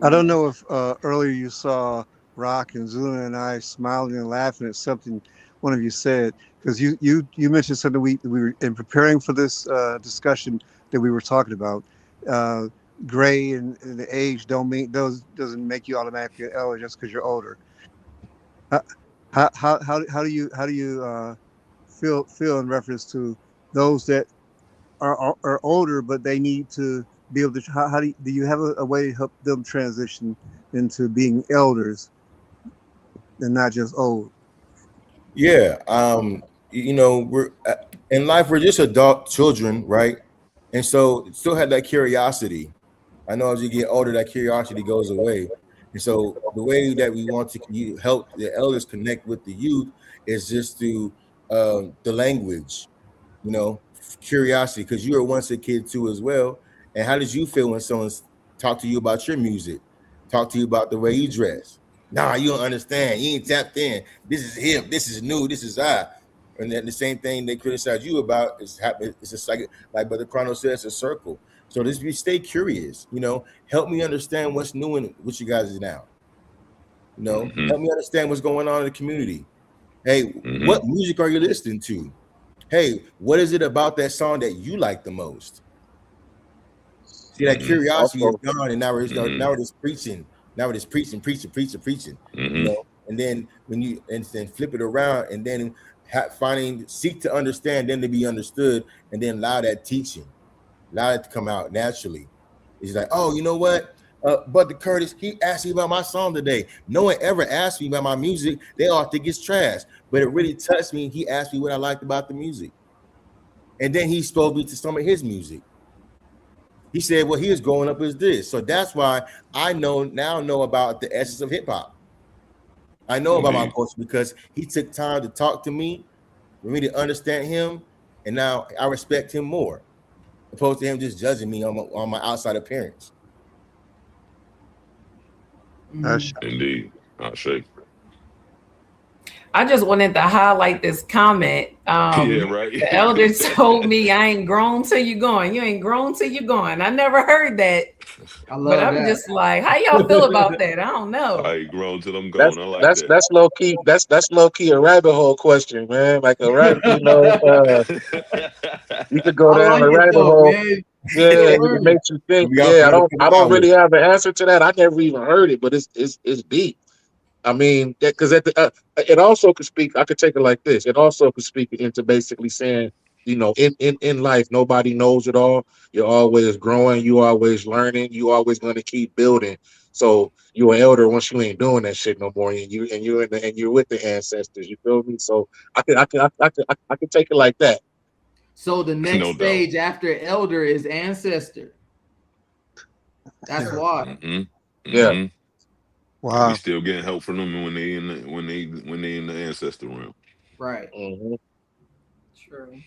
I don't know if earlier you saw Rock and Zuna and I smiling and laughing at something one of you said, because you mentioned something we were in preparing for this discussion that we were talking about. Gray and the age doesn't make you automatically an elder just because you're older. How do you feel in reference to those that are older but they need to be able to how do you have a way to help them transition into being elders and not just old? Yeah, we're in life, we're just adult children, right? And so still have that curiosity. I know as you get older, that curiosity goes away. And so the way that we want to help the elders connect with the youth is just through the language, curiosity, because you were once a kid too as well. And how did you feel when someone's talk to you about your music, talk to you about the way you dress? Nah, you don't understand. You ain't tapped in. This is hip. This is new. This is I. And then the same thing they criticize you about is happening. It's just like Brother Chrono says, a circle. So this, we stay curious. Help me understand what's new and what you guys is now. Help me understand what's going on in the community. Hey, what music are you listening to? Hey, what is it about that song that you like the most? See, that curiosity is Also, gone, and now we're just preaching. Now we're just preaching. And then when you and then flip it around, and then seek to understand, then to be understood, and then allow that teaching, allow it to come out naturally. It's like, oh, you know what? Brother Curtis, he asked me about my song today. No one ever asked me about my music. They all think it's trash, but it really touched me. He asked me what I liked about the music, and then he exposed me to some of his music. He said, well, he was growing up as this. So that's why I know about the essence of hip hop. I know about my culture because he took time to talk to me, for me to understand him. And now I respect him more, opposed to him just judging me on my outside appearance. Indeed. I say. I just wanted to highlight this comment. Yeah, right. The elders told me I ain't grown till you going. You ain't grown till you going. I never heard that. But I'm just like, how y'all feel about that? I don't know. I ain't grown till I'm that's gone. I like that's that. that's low key. That's low key a rabbit hole question, man. Like a rabbit, you could go I down like a it rabbit though, hole. man. Yeah, it makes you think. We Yeah, also gotta I come don't out with really have an answer to that. I never even heard it, but it's deep. I mean, because it also could speak. I could take it like this. It also could speak into basically saying, in life, nobody knows it all. You're always growing. You always learning. You always going to keep building. So you're an elder once you ain't doing that shit no more, and you're with the ancestors. You feel me? So I could take it like that. So the next No doubt. stage after elder is ancestor. That's why. Yeah. And we Wow. still getting help from them when they in the ancestor realm. Right. Hmm. True.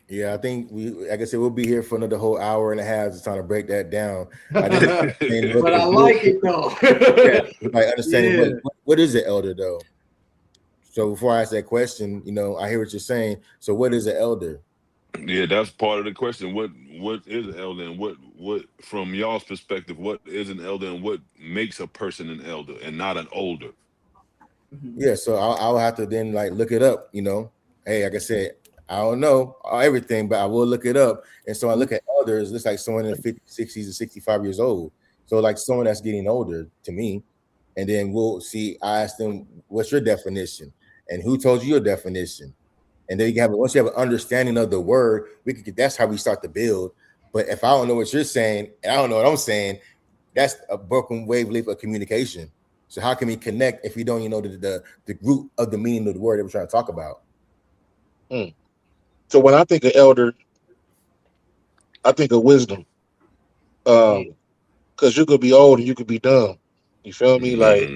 Yeah, I think like I said, we'll be here for another whole hour and a half just trying to break that down. But I like it though. Like understanding what is an elder though. So before I ask that question, I hear what you're saying. So what is an elder? Yeah, that's part of the question. What is an elder, and what from y'all's perspective, what is an elder, and what makes a person an elder and not an older? Yeah, so I'll have to then look it up. Hey, like I said, I don't know everything, but I will look it up. And so I look at elders. Looks like someone in the 50s, 60s, and 65 years old. So like someone that's getting older to me, and then we'll see. I ask them, "What's your definition?" And who told you your definition? And then you can have, once you have an understanding of the word, that's how we start to build. But if I don't know what you're saying, and I don't know what I'm saying, that's a broken wavelength of communication. So how can we connect if we don't even know the root of the meaning of the word that we're trying to talk about? So when I think of elder, I think of wisdom. Because you could be old and you could be dumb. You feel me? Like,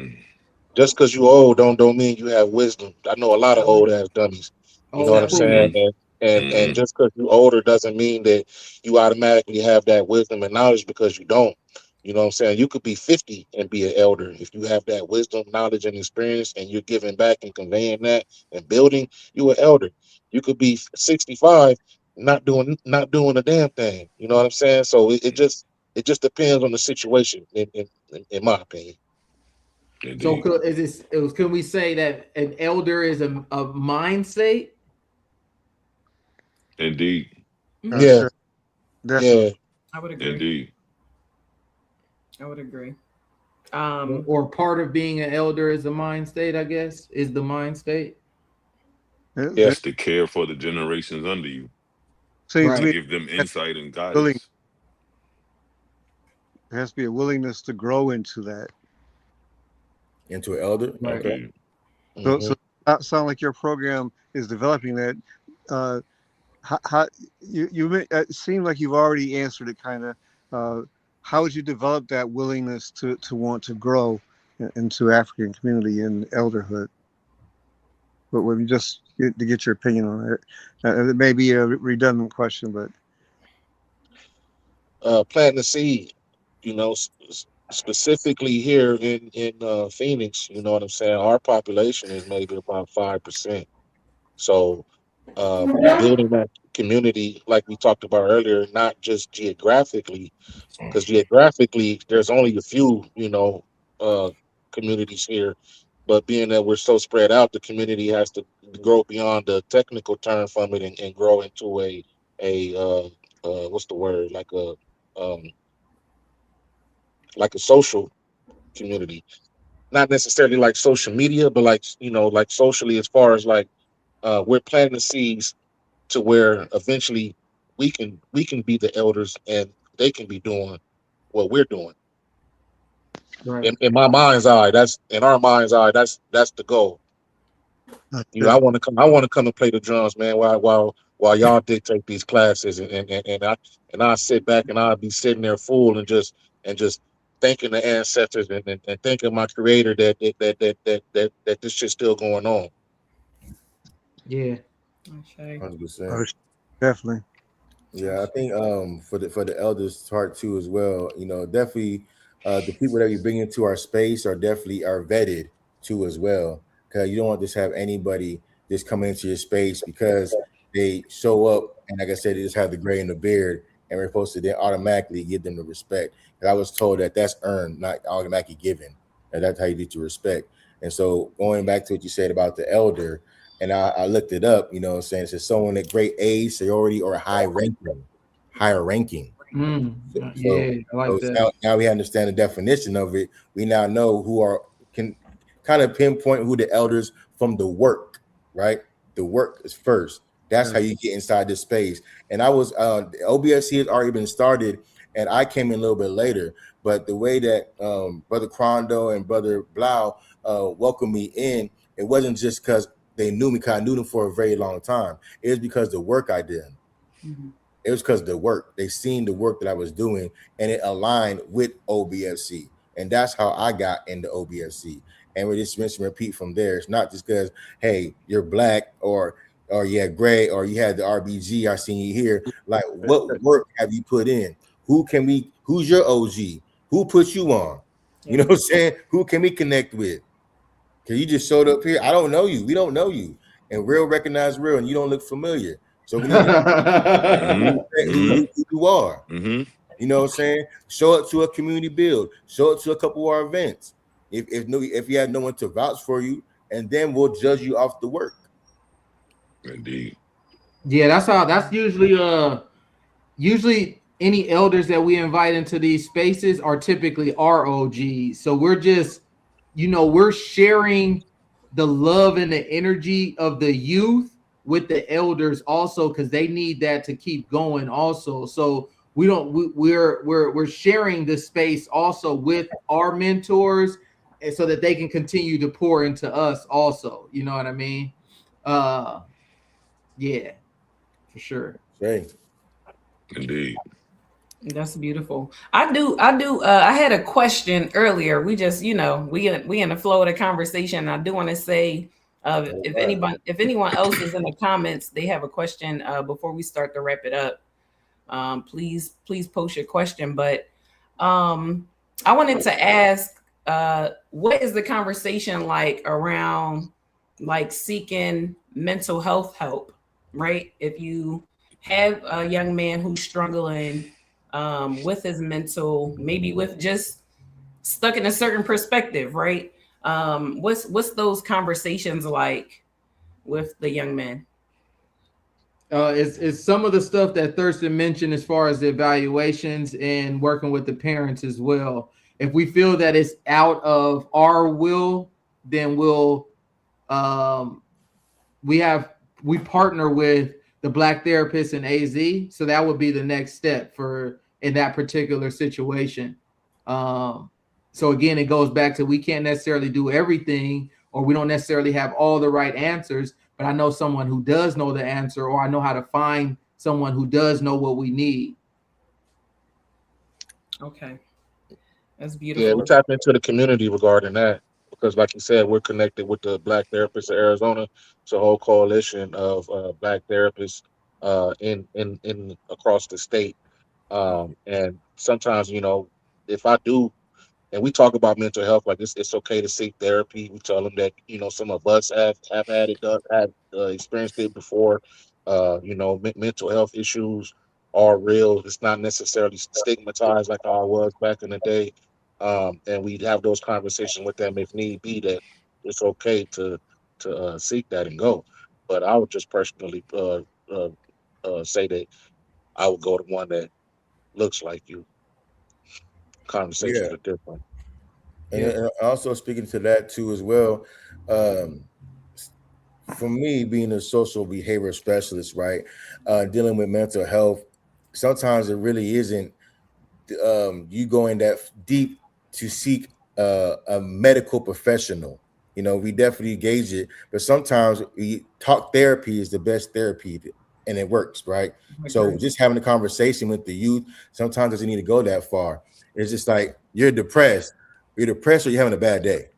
just because you old don't mean you have wisdom. I know a lot of old ass dummies. You know what I'm saying? And just because you older doesn't mean that you automatically have that wisdom and knowledge, because you don't. You know what I'm saying? You could be 50 and be an elder if you have that wisdom, knowledge, and experience, and you're giving back and conveying that and building. You an elder. You could be 65, not doing a damn thing. You know what I'm saying? So it just depends on the situation, in my opinion. So can we say that an elder is a mind state? Indeed. Yeah. Sure. Definitely. Yeah. I would agree. Indeed. I would agree. Or part of being an elder is a mind state, I guess, is the mind state. Yes. To care for the generations under you. Seems to To me give them insight and willing, guidance. there has to be a willingness to grow into that. Into an elder? Right. Okay. So sound like your program is developing that. How it seemed like you've already answered it, kind of. How would you develop that willingness to want to grow into African community and elderhood? But when you just to get your opinion on it, it may be a redundant question, but planting the seed, you know, specifically here in Phoenix. You know what I'm saying? Our population is maybe about 5%. So building that community, like we talked about earlier, not just geographically, because geographically there's only a few, communities here. But being that we're so spread out, the community has to grow beyond the technical term from it, and grow into a what's the word, um, like a social community. Not necessarily like social media, but like, like socially, as far as like we're planting the seeds to where eventually we can be the elders, and they can be doing what we're doing. Right. In my mind's eye, that's in our mind's eye, that's the goal. I want to come. I want to come and play the drums, man. While y'all dictate these classes, and I sit back and I'll be sitting there full and just thanking the ancestors, and thanking my creator that this shit's still going on. Yeah. 100%. definitely. Yeah, I think for the elders part too as well, definitely the people that we bring into our space are vetted too as well, because you don't want to just have anybody just come into your space because they show up and, like I said, they just have the gray and the beard, and we're supposed to then automatically give them the respect. And I was told that that's earned, not automatically given, and that's how you get your respect. And so going back to what you said about the elder, and I looked it up, saying it's someone at great age, seniority, or higher ranking. Yeah, I like that. Now we understand the definition of it. We now know can kind of pinpoint who the elders from the work, right? The work is first. That's how you get inside this space. And I was the OBFC has already been started, and I came in a little bit later. But the way that Brother Crondo and Brother Blau welcomed me in, it wasn't just because they knew me, because I knew them for a very long time. It was because the work I did. It was because of the work. They seen the work that I was doing, and it aligned with OBFC. And that's how I got into OBFC. And we just rinse and repeat from there. It's not just because, hey, you're black or you had gray or you had the RBG, I seen you here. Like, what work have you put in? Who's your OG? Who put you on? You know what I'm saying? Who can we connect with? Because you just showed up here. I don't know you. We don't know you. And real recognize real, and you don't look familiar. So we need to who you are. You know what I'm saying? Show up to a community build. Show up to a couple of our events. If you had no one to vouch for you, and then we'll judge you off the work. Indeed. Yeah, that's usually any elders that we invite into these spaces are typically ROGs. So we're just, we're sharing the love and the energy of the youth with the elders also, because they need that to keep going also. So we're sharing the space also with our mentors, and so that they can continue to pour into us also. You know what I mean? Yeah, for sure. Great. Indeed. That's beautiful. I had a question earlier. We just, we in the flow of the conversation. I do want to say, if anyone else is in the comments, they have a question before we start to wrap it up. Please post your question. But I wanted to ask, what is the conversation like around like seeking mental health help, right? If you have a young man who's struggling with his mental, maybe with just stuck in a certain perspective, right? What's those conversations like with the young men? It's some of the stuff that Thurston mentioned as far as the evaluations and working with the parents as well. If we feel that it's out of our will, then we partner with the Black therapist in AZ. So that would be the next step for in that particular situation. So again, it goes back to we can't necessarily do everything, or we don't necessarily have all the right answers, but I know someone who does know the answer, or I know how to find someone who does know what we need. Okay. That's Yeah, beautiful. we tap into the community regarding that because, like you said, we're connected with the Black Therapists of Arizona. It's a whole coalition of Black therapists in across the state. And sometimes, if I do, and we talk about mental health, like it's okay to seek therapy. We tell them that some of us have had it done, have experienced it before. Mental health issues are real. It's not necessarily stigmatized like how I was back in the day. And we'd have those conversations with them if need be, that it's okay to seek that and go. But I would just personally uh, say that I would go to one that looks like you. Conversations Yeah. are different. And also speaking to that too as well, um, for me being a social behavior specialist, right, dealing with mental health, sometimes it really isn't you going that deep to seek a medical professional. We definitely gauge it, but sometimes talk therapy is the best therapy, and it works, right? So just having a conversation with the youth sometimes doesn't need to go that far. It's just like you're depressed or you're having a bad day.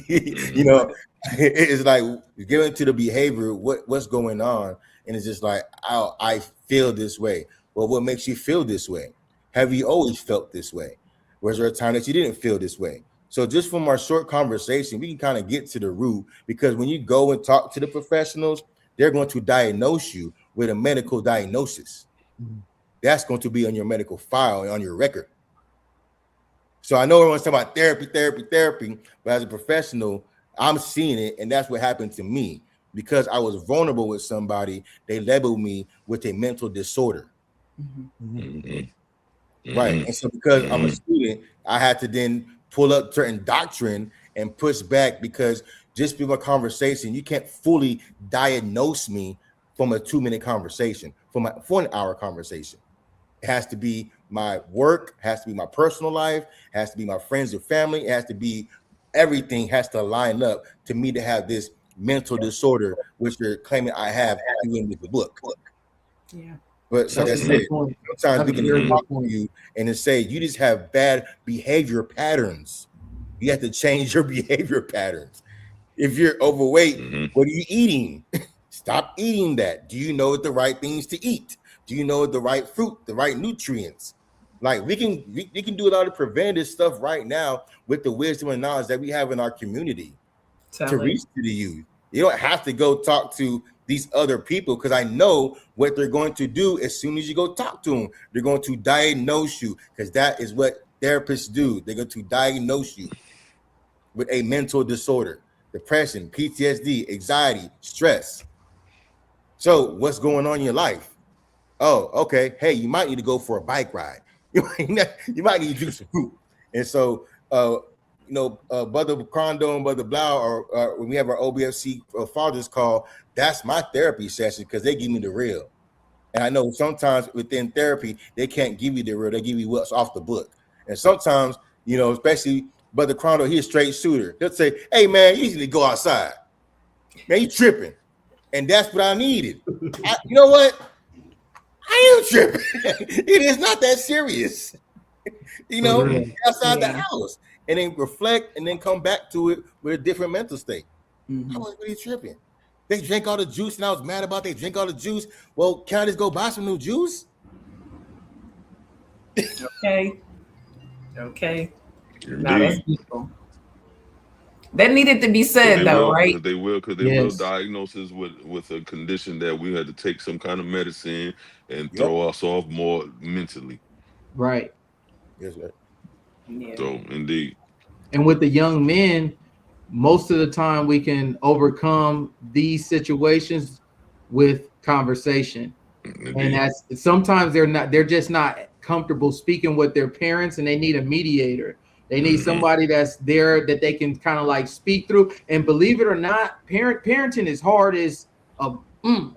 It's like getting to the behavior, what's going on, and it's just like I feel this way. Well, what makes you feel this way? Have you always felt this way? Was there a time that you didn't feel this way? So just from our short conversation, we can kind of get to the root, because when you go and talk to the professionals, they're going to diagnose you with a medical diagnosis. That's going to be on your medical file, on your record. So I know everyone's talking about therapy, but as a professional, I'm seeing it, and that's what happened to me. Because I was vulnerable with somebody, they labeled me with a mental disorder. Right. And so because I'm a student, I had to then pull up certain doctrine and push back, because just from a conversation, you can't fully diagnose me from a 2-minute conversation, from for an hour conversation. It has to be my work, has to be my personal life, has to be my friends and family, it has to be everything has to line up to me to have this mental disorder, which they're claiming I have even with the book. Yeah. But like I said, sometimes we can talk to you and then say you just have bad behavior patterns. You have to change your behavior patterns. If you're overweight, what are you eating? Stop eating that. Do you know the right things to eat? Do you know the right fruit, the right nutrients? Like we can do a lot of preventative stuff right now with the wisdom and knowledge that we have in our community to reach to the youth. You don't have to go talk to these other people, because I know what they're going to do as soon as you go talk to them. They're going to diagnose you, because that is what therapists do. They're going to diagnose you with a mental disorder, depression, PTSD, anxiety, stress. So what's going on in your life? Oh, okay. Hey, you might need to go for a bike ride. You might need to do some fruit. And so Brother Crondo and Brother Blau, or when we have our OBFC fathers call, that's my therapy session because they give me the real. And I know sometimes within therapy, they can't give you the real, they give you what's off the book. And sometimes, especially Brother Crondo, he's a straight shooter. He'll say, hey man, you need to go outside. Man, you tripping. And that's what I needed. You know what? I am tripping. It is not that serious. Outside the house, and then reflect, and then come back to it with a different mental state. I was really tripping. They drank all the juice, and I was mad about they drink all the juice. Well, can I just go buy some new juice? Okay. No, that's beautiful. That needed to be said, though, right? Because they will diagnose us with a condition that we had to take some kind of medicine and throw us off more mentally. Right. Yes, right. Yeah. So indeed. And with the young men, most of the time we can overcome these situations with conversation. Indeed. And that's sometimes they're just not comfortable speaking with their parents, and they need a mediator. They need somebody that's there that they can kind of like speak through. And believe it or not, parenting is hard as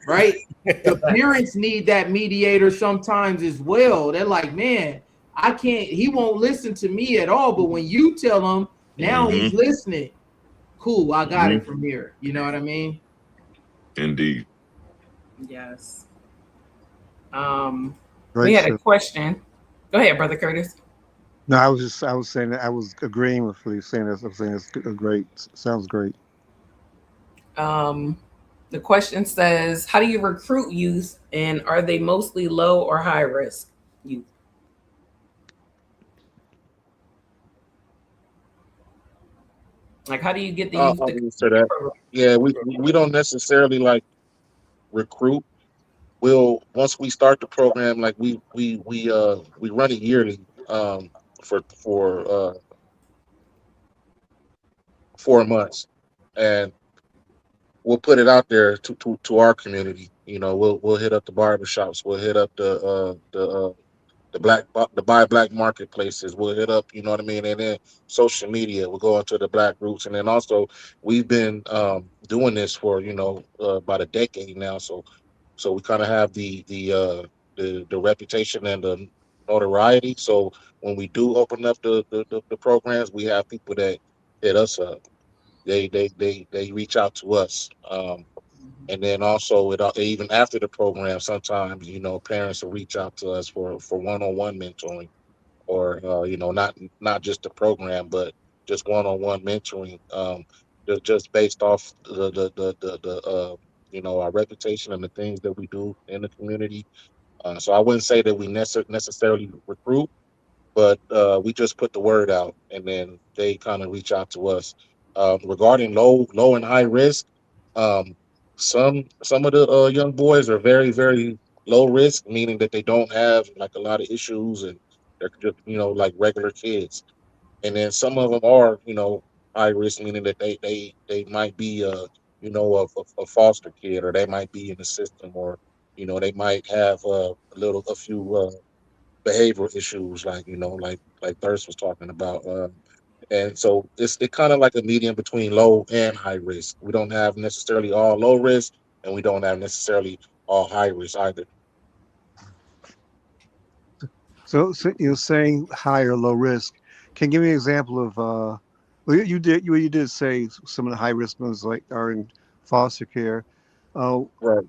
right? The parents need that mediator sometimes as well. They're like, man, I can't, he won't listen to me at all. But when you tell him, now he's listening. Cool, I got it from here. You know what I mean? Indeed. Yes. We had a question. Go ahead, Brother Curtis. No, I was saying that I was agreeing with you saying this. I'm saying it's great. Sounds great. The question says, how do you recruit youth, and are they mostly low or high risk youth? Like, how do you get the youth to answer that? Yeah, we don't necessarily like recruit. Once we start the program, like we run it yearly for 4 months, and we'll put it out there to our community. We'll hit up the barbershops, we'll hit up the buy black marketplaces, we'll hit up, you know what I mean, and then social media, we'll go into the black groups, and then also we've been doing this for about a decade now, so we kind of have the reputation and the notoriety. So when we do open up the programs, we have people that hit us up. They reach out to us. And then also even after the program, sometimes parents will reach out to us for one-on-one mentoring, or not just the program, but just one-on-one mentoring. Just based off our reputation and the things that we do in the community. So I wouldn't say that we necessarily recruit, but we just put the word out, and then they kind of reach out to us. Regarding low and high risk, um, some of the young boys are very, very low risk, meaning that they don't have like a lot of issues, and they're just like regular kids. And then some of them are high risk, meaning that they might be a foster kid, or they might be in the system, or they might have a few behavioral issues, like like Thirst was talking about. And so it kind of like a medium between low and high risk. We don't have necessarily all low risk, and we don't have necessarily all high risk either. So you're saying high or low risk. Can you give me an example of well, you did say some of the high risk ones like are in foster care. Right.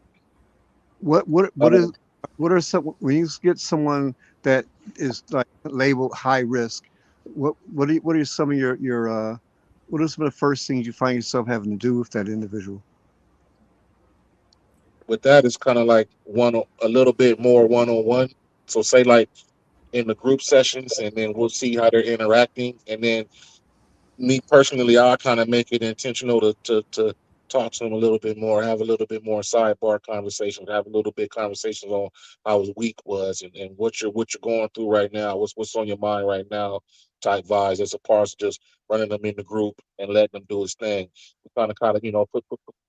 What are some, when you get someone that is like labeled high risk, what are some of your what are some of the first things you find yourself having to do with that individual? With that, it's kind of like a little bit more one-on-one. So say like in the group sessions, and then we'll see how they're interacting, and then me personally, I kind of make it intentional to talk to them a little bit more, have a little bit more sidebar conversations, have a little bit conversations on how his week was, and what you're going through right now, what's on your mind right now, type vibes, as opposed to just running them in the group and letting them do his thing. We kind of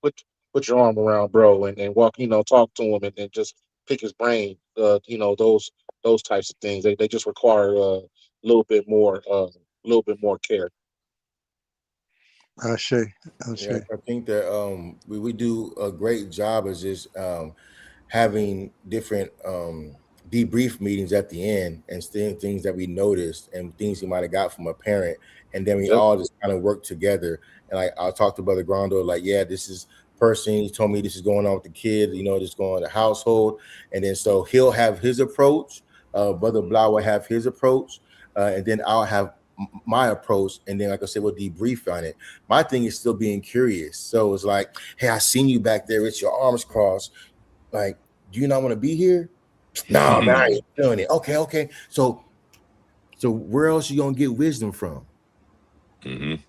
put your arm around bro, and walk, talk to him, and just pick his brain. Those types of things, they just require a little bit more care. Ashe, Ashe. Yeah, I think that we do a great job as just having different debrief meetings at the end and seeing things that we noticed and things we might have got from a parent, and then we Yep. all just kind of work together. And like I'll talk to Brother Grondo, like, yeah, this is person. He told me this is going on with the kid, this going on in the household, and then so he'll have his approach. Brother Blau will have his approach, and then I'll have my approach, and then like I said, we'll debrief on it. My thing is still being curious. So it's like, hey, I seen you back there with your arms crossed. Like, do you not want to be here? No, man, I ain't feeling it. Okay. So where else you gonna get wisdom from? Mm-hmm.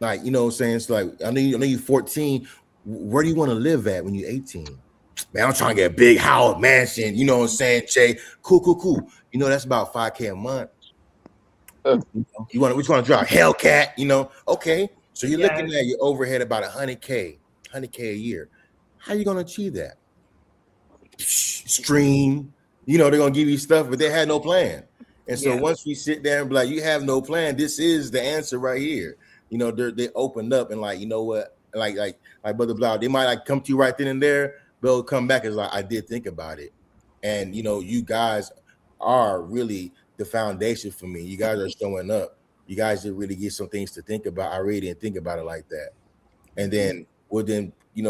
Like, what I'm saying? It's like, I know you're 14. Where do you want to live at when you're 18? Man, I'm trying to get a big house, mansion. You know what I'm saying, Jay? Cool. That's about $5K a month. You want to drive Hellcat? Okay. So you're looking at your overhead about $100K a year. How you gonna achieve that? Stream, they're gonna give you stuff, but they had no plan. And so once we sit there and be like, you have no plan, this is the answer right here. They opened up and like, you know what, like Brother Blau, they might like come to you right then and there, but they'll come back as like, I did think about it. And you guys are really the foundation for me. You guys are showing up. You guys did really get some things to think about. I really didn't think about it like that. And then we'll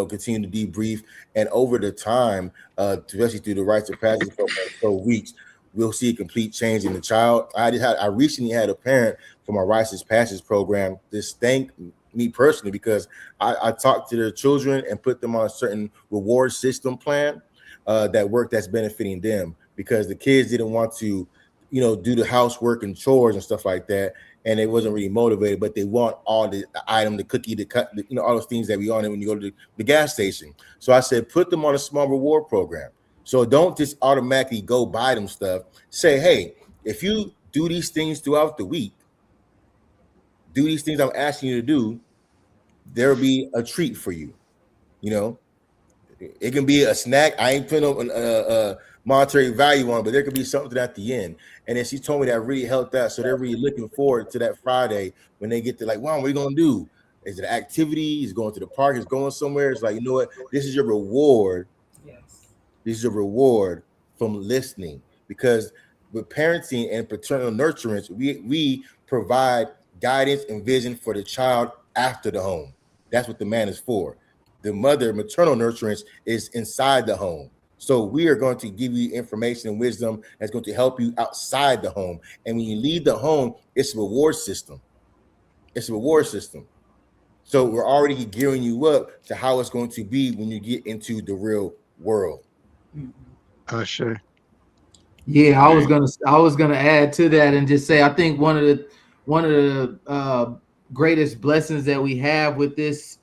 continue to debrief. And over the time, especially through the rites of passage for weeks, we'll see a complete change in the child. I recently had a parent from our rites of passage program just thank me personally because I talked to their children and put them on a certain reward system plan that's benefiting them, because the kids didn't want to, do the housework and chores and stuff like that. And they wasn't really motivated, but they want all the item, the cookie, the cut, all those things that we on it when you go to the gas station. So I said, put them on a small reward program. So don't just automatically go buy them stuff. Say, hey, if you do these things throughout the week, do these things I'm asking you to do, there'll be a treat for you. It can be a snack. I ain't putting monetary value on it, but there could be something at the end. And then she told me that really helped out. So they're really looking forward to that Friday when they get to like, wow, what are you gonna do? Is it an activity? Is going to the park? Is going somewhere? It's like, you know what? This is your reward. Yes. This is a reward from listening, because with parenting and paternal nurturance, we provide guidance and vision for the child after the home. That's what the man is for. The mother, maternal nurturance, is inside the home. So we are going to give you information and wisdom that's going to help you outside the home. And when you leave the home, it's a reward system. It's a reward system. So we're already gearing you up to how it's going to be when you get into the real world. Ashe. Yeah, I was gonna add to that and just say I think one of the greatest blessings that we have with this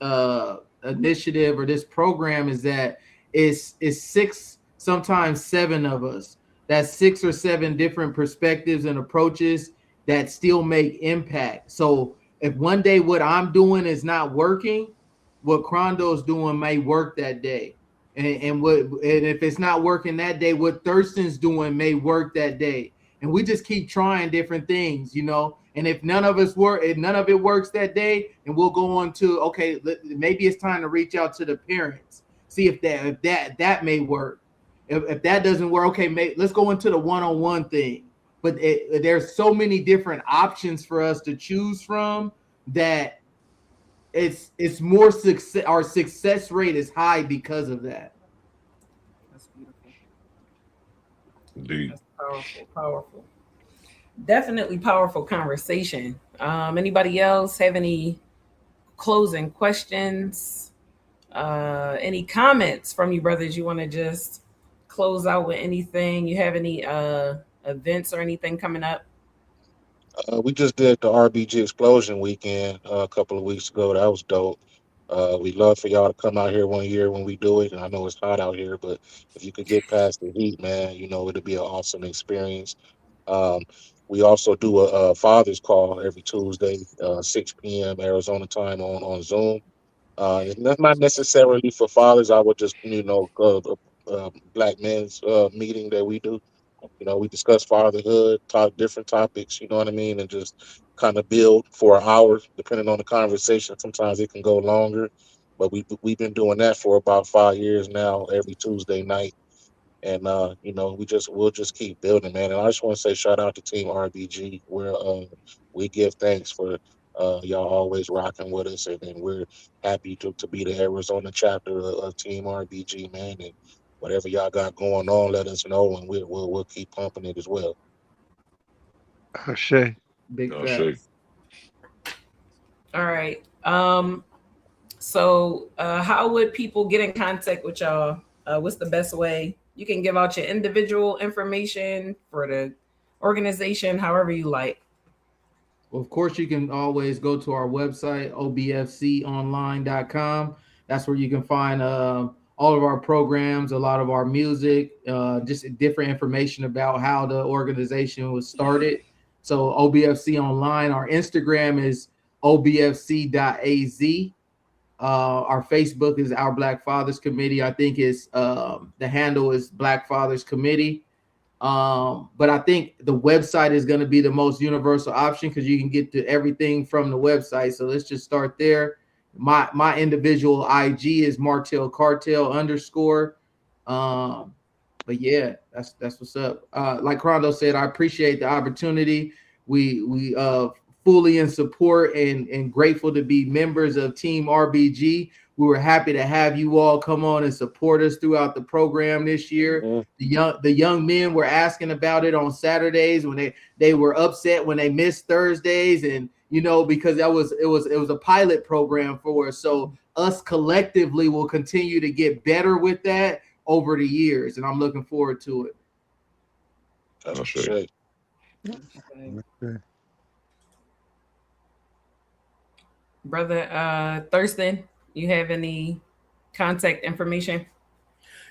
initiative or this program is that it's 6, sometimes 7 of us. That's 6 or 7 different perspectives and approaches that still make impact. So if one day what I'm doing is not working, what Crondo's doing may work that day. And if it's not working that day, what Thurston's doing may work that day. And we just keep trying different things, And if none of it works that day, and we'll go on to, okay, maybe it's time to reach out to the parents, see if that may work. If that doesn't work, okay, let's go into the one-on-one thing. But there's so many different options for us to choose from that it's more success. Our success rate is high because of that. That's beautiful. Indeed. That's powerful. Definitely powerful conversation. Anybody else have any closing questions? Any comments from you brothers? You want to just close out with anything? You have any events or anything coming up? We just did the RBG Explosion weekend a couple of weeks ago. That was dope. We'd love for y'all to come out here one year when we do it. And I know it's hot out here, but if you could get past the heat, man, it'll be an awesome experience. Um, we also do a Father's Call every Tuesday, 6 p.m. Arizona time on Zoom. And that's not necessarily for fathers. I would just, Black men's meeting that we do. You know, we discuss fatherhood, talk different topics, you know what I mean, and just kind of build for an hour, depending on the conversation. Sometimes it can go longer, but we've been doing that for about 5 years now, every Tuesday night. And you know, we'll just keep building, man. And I just want to say shout out to Team RBG, where we give thanks for y'all always rocking with us, and we're happy to be the Arizona chapter of Team RBG, man. And whatever y'all got going on, let us know, and we'll keep pumping it as well. Shay. Big Oh, shit. facts. All right. So how would people get in contact with y'all? What's the best way? You can give out your individual information for the organization, however you like. Well, of course, you can always go to our website, obfconline.com. That's where you can find all of our programs, a lot of our music, just different information about how the organization was started. So OBFC Online, our Instagram is obfc.az. Our Facebook is Our Black Fathers Committee. I think it's the handle is Black Fathers Committee. But I think the website is going to be the most universal option because you can get to everything from the website. So let's just start there. My individual IG is Martel Cartel _. But yeah, that's what's up. Like Crondo said, I appreciate the opportunity. We fully in support and grateful to be members of Team RBG. We were happy to have you all come on and support us throughout the program this year. Mm-hmm. The young men were asking about it on Saturdays when they were upset when they missed Thursdays, and you know, because it was a pilot program for us. So us collectively will continue to get better with that over the years, and I'm looking forward to it. That's Oh, for shit. sure. Okay. Brother Thurston, you have any contact information?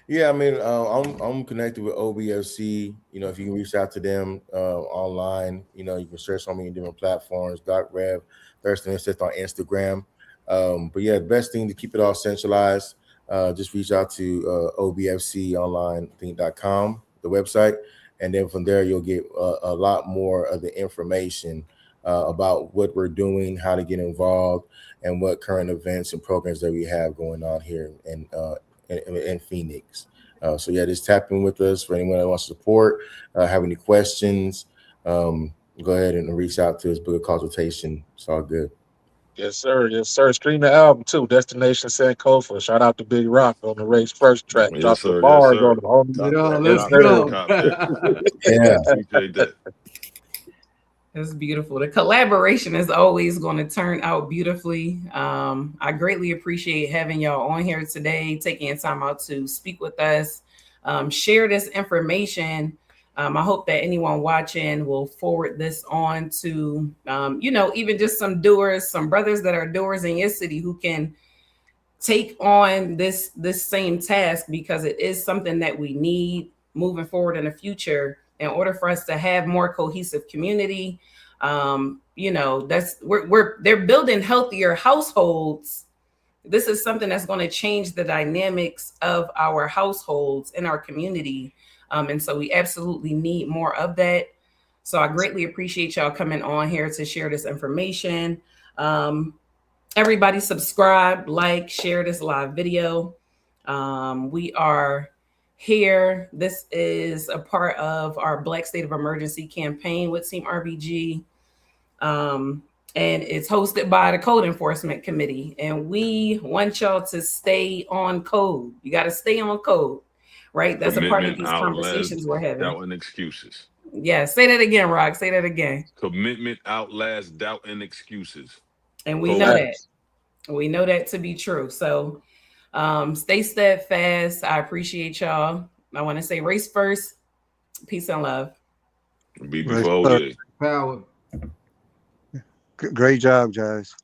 Yeah, I mean, I'm connected with OBFC. You know, if you can reach out to them online, you know, you can search on many different platforms. .rev Thurston is just on Instagram. But yeah, the best thing to keep it all centralized. Just reach out to obfconline.com, the website, and then from there you'll get a lot more of the information about what we're doing, how to get involved, and what current events and programs that we have going on here in Phoenix. So yeah, just tap in with us for anyone that wants to support, have any questions, go ahead and reach out to us, book a consultation. It's all good. Yes, sir. Yes, sir. Stream the album too. Destination Sankofa. Shout out to Big Rock on the race first track. Yes, Drop the sir. Yes, bars sir. on the homie. Cop Yeah, that. Yes, let's Cop that. go. Cop that. Yeah. Appreciate that. That's beautiful. The collaboration is always going to turn out beautifully. I greatly appreciate having y'all on here today, taking time out to speak with us, share this information. I hope that anyone watching will forward this on to, you know, even just some doers, some brothers that are doers in your city who can take on this same task, because it is something that we need moving forward in the future in order for us to have more cohesive community. You know, they're building healthier households. This is something that's going to change the dynamics of our households in our community. And so we absolutely need more of that. So I greatly appreciate y'all coming on here to share this information. Everybody subscribe, like, share this live video. We are here. This is a part of our Black State of Emergency campaign with Team RBG. And it's hosted by the Code Enforcement Committee. And we want y'all to stay on code. You got to stay on code, right? That's a part of these conversations we're having. Doubt and excuses. Yeah, say that again, Rock. Say that again. Commitment outlasts doubt and excuses. And we Code. know that. We know that to be true. So stay steadfast. I appreciate y'all. I want to say race first. Peace and love. Be Race before first. yeah. Power. Great job, guys.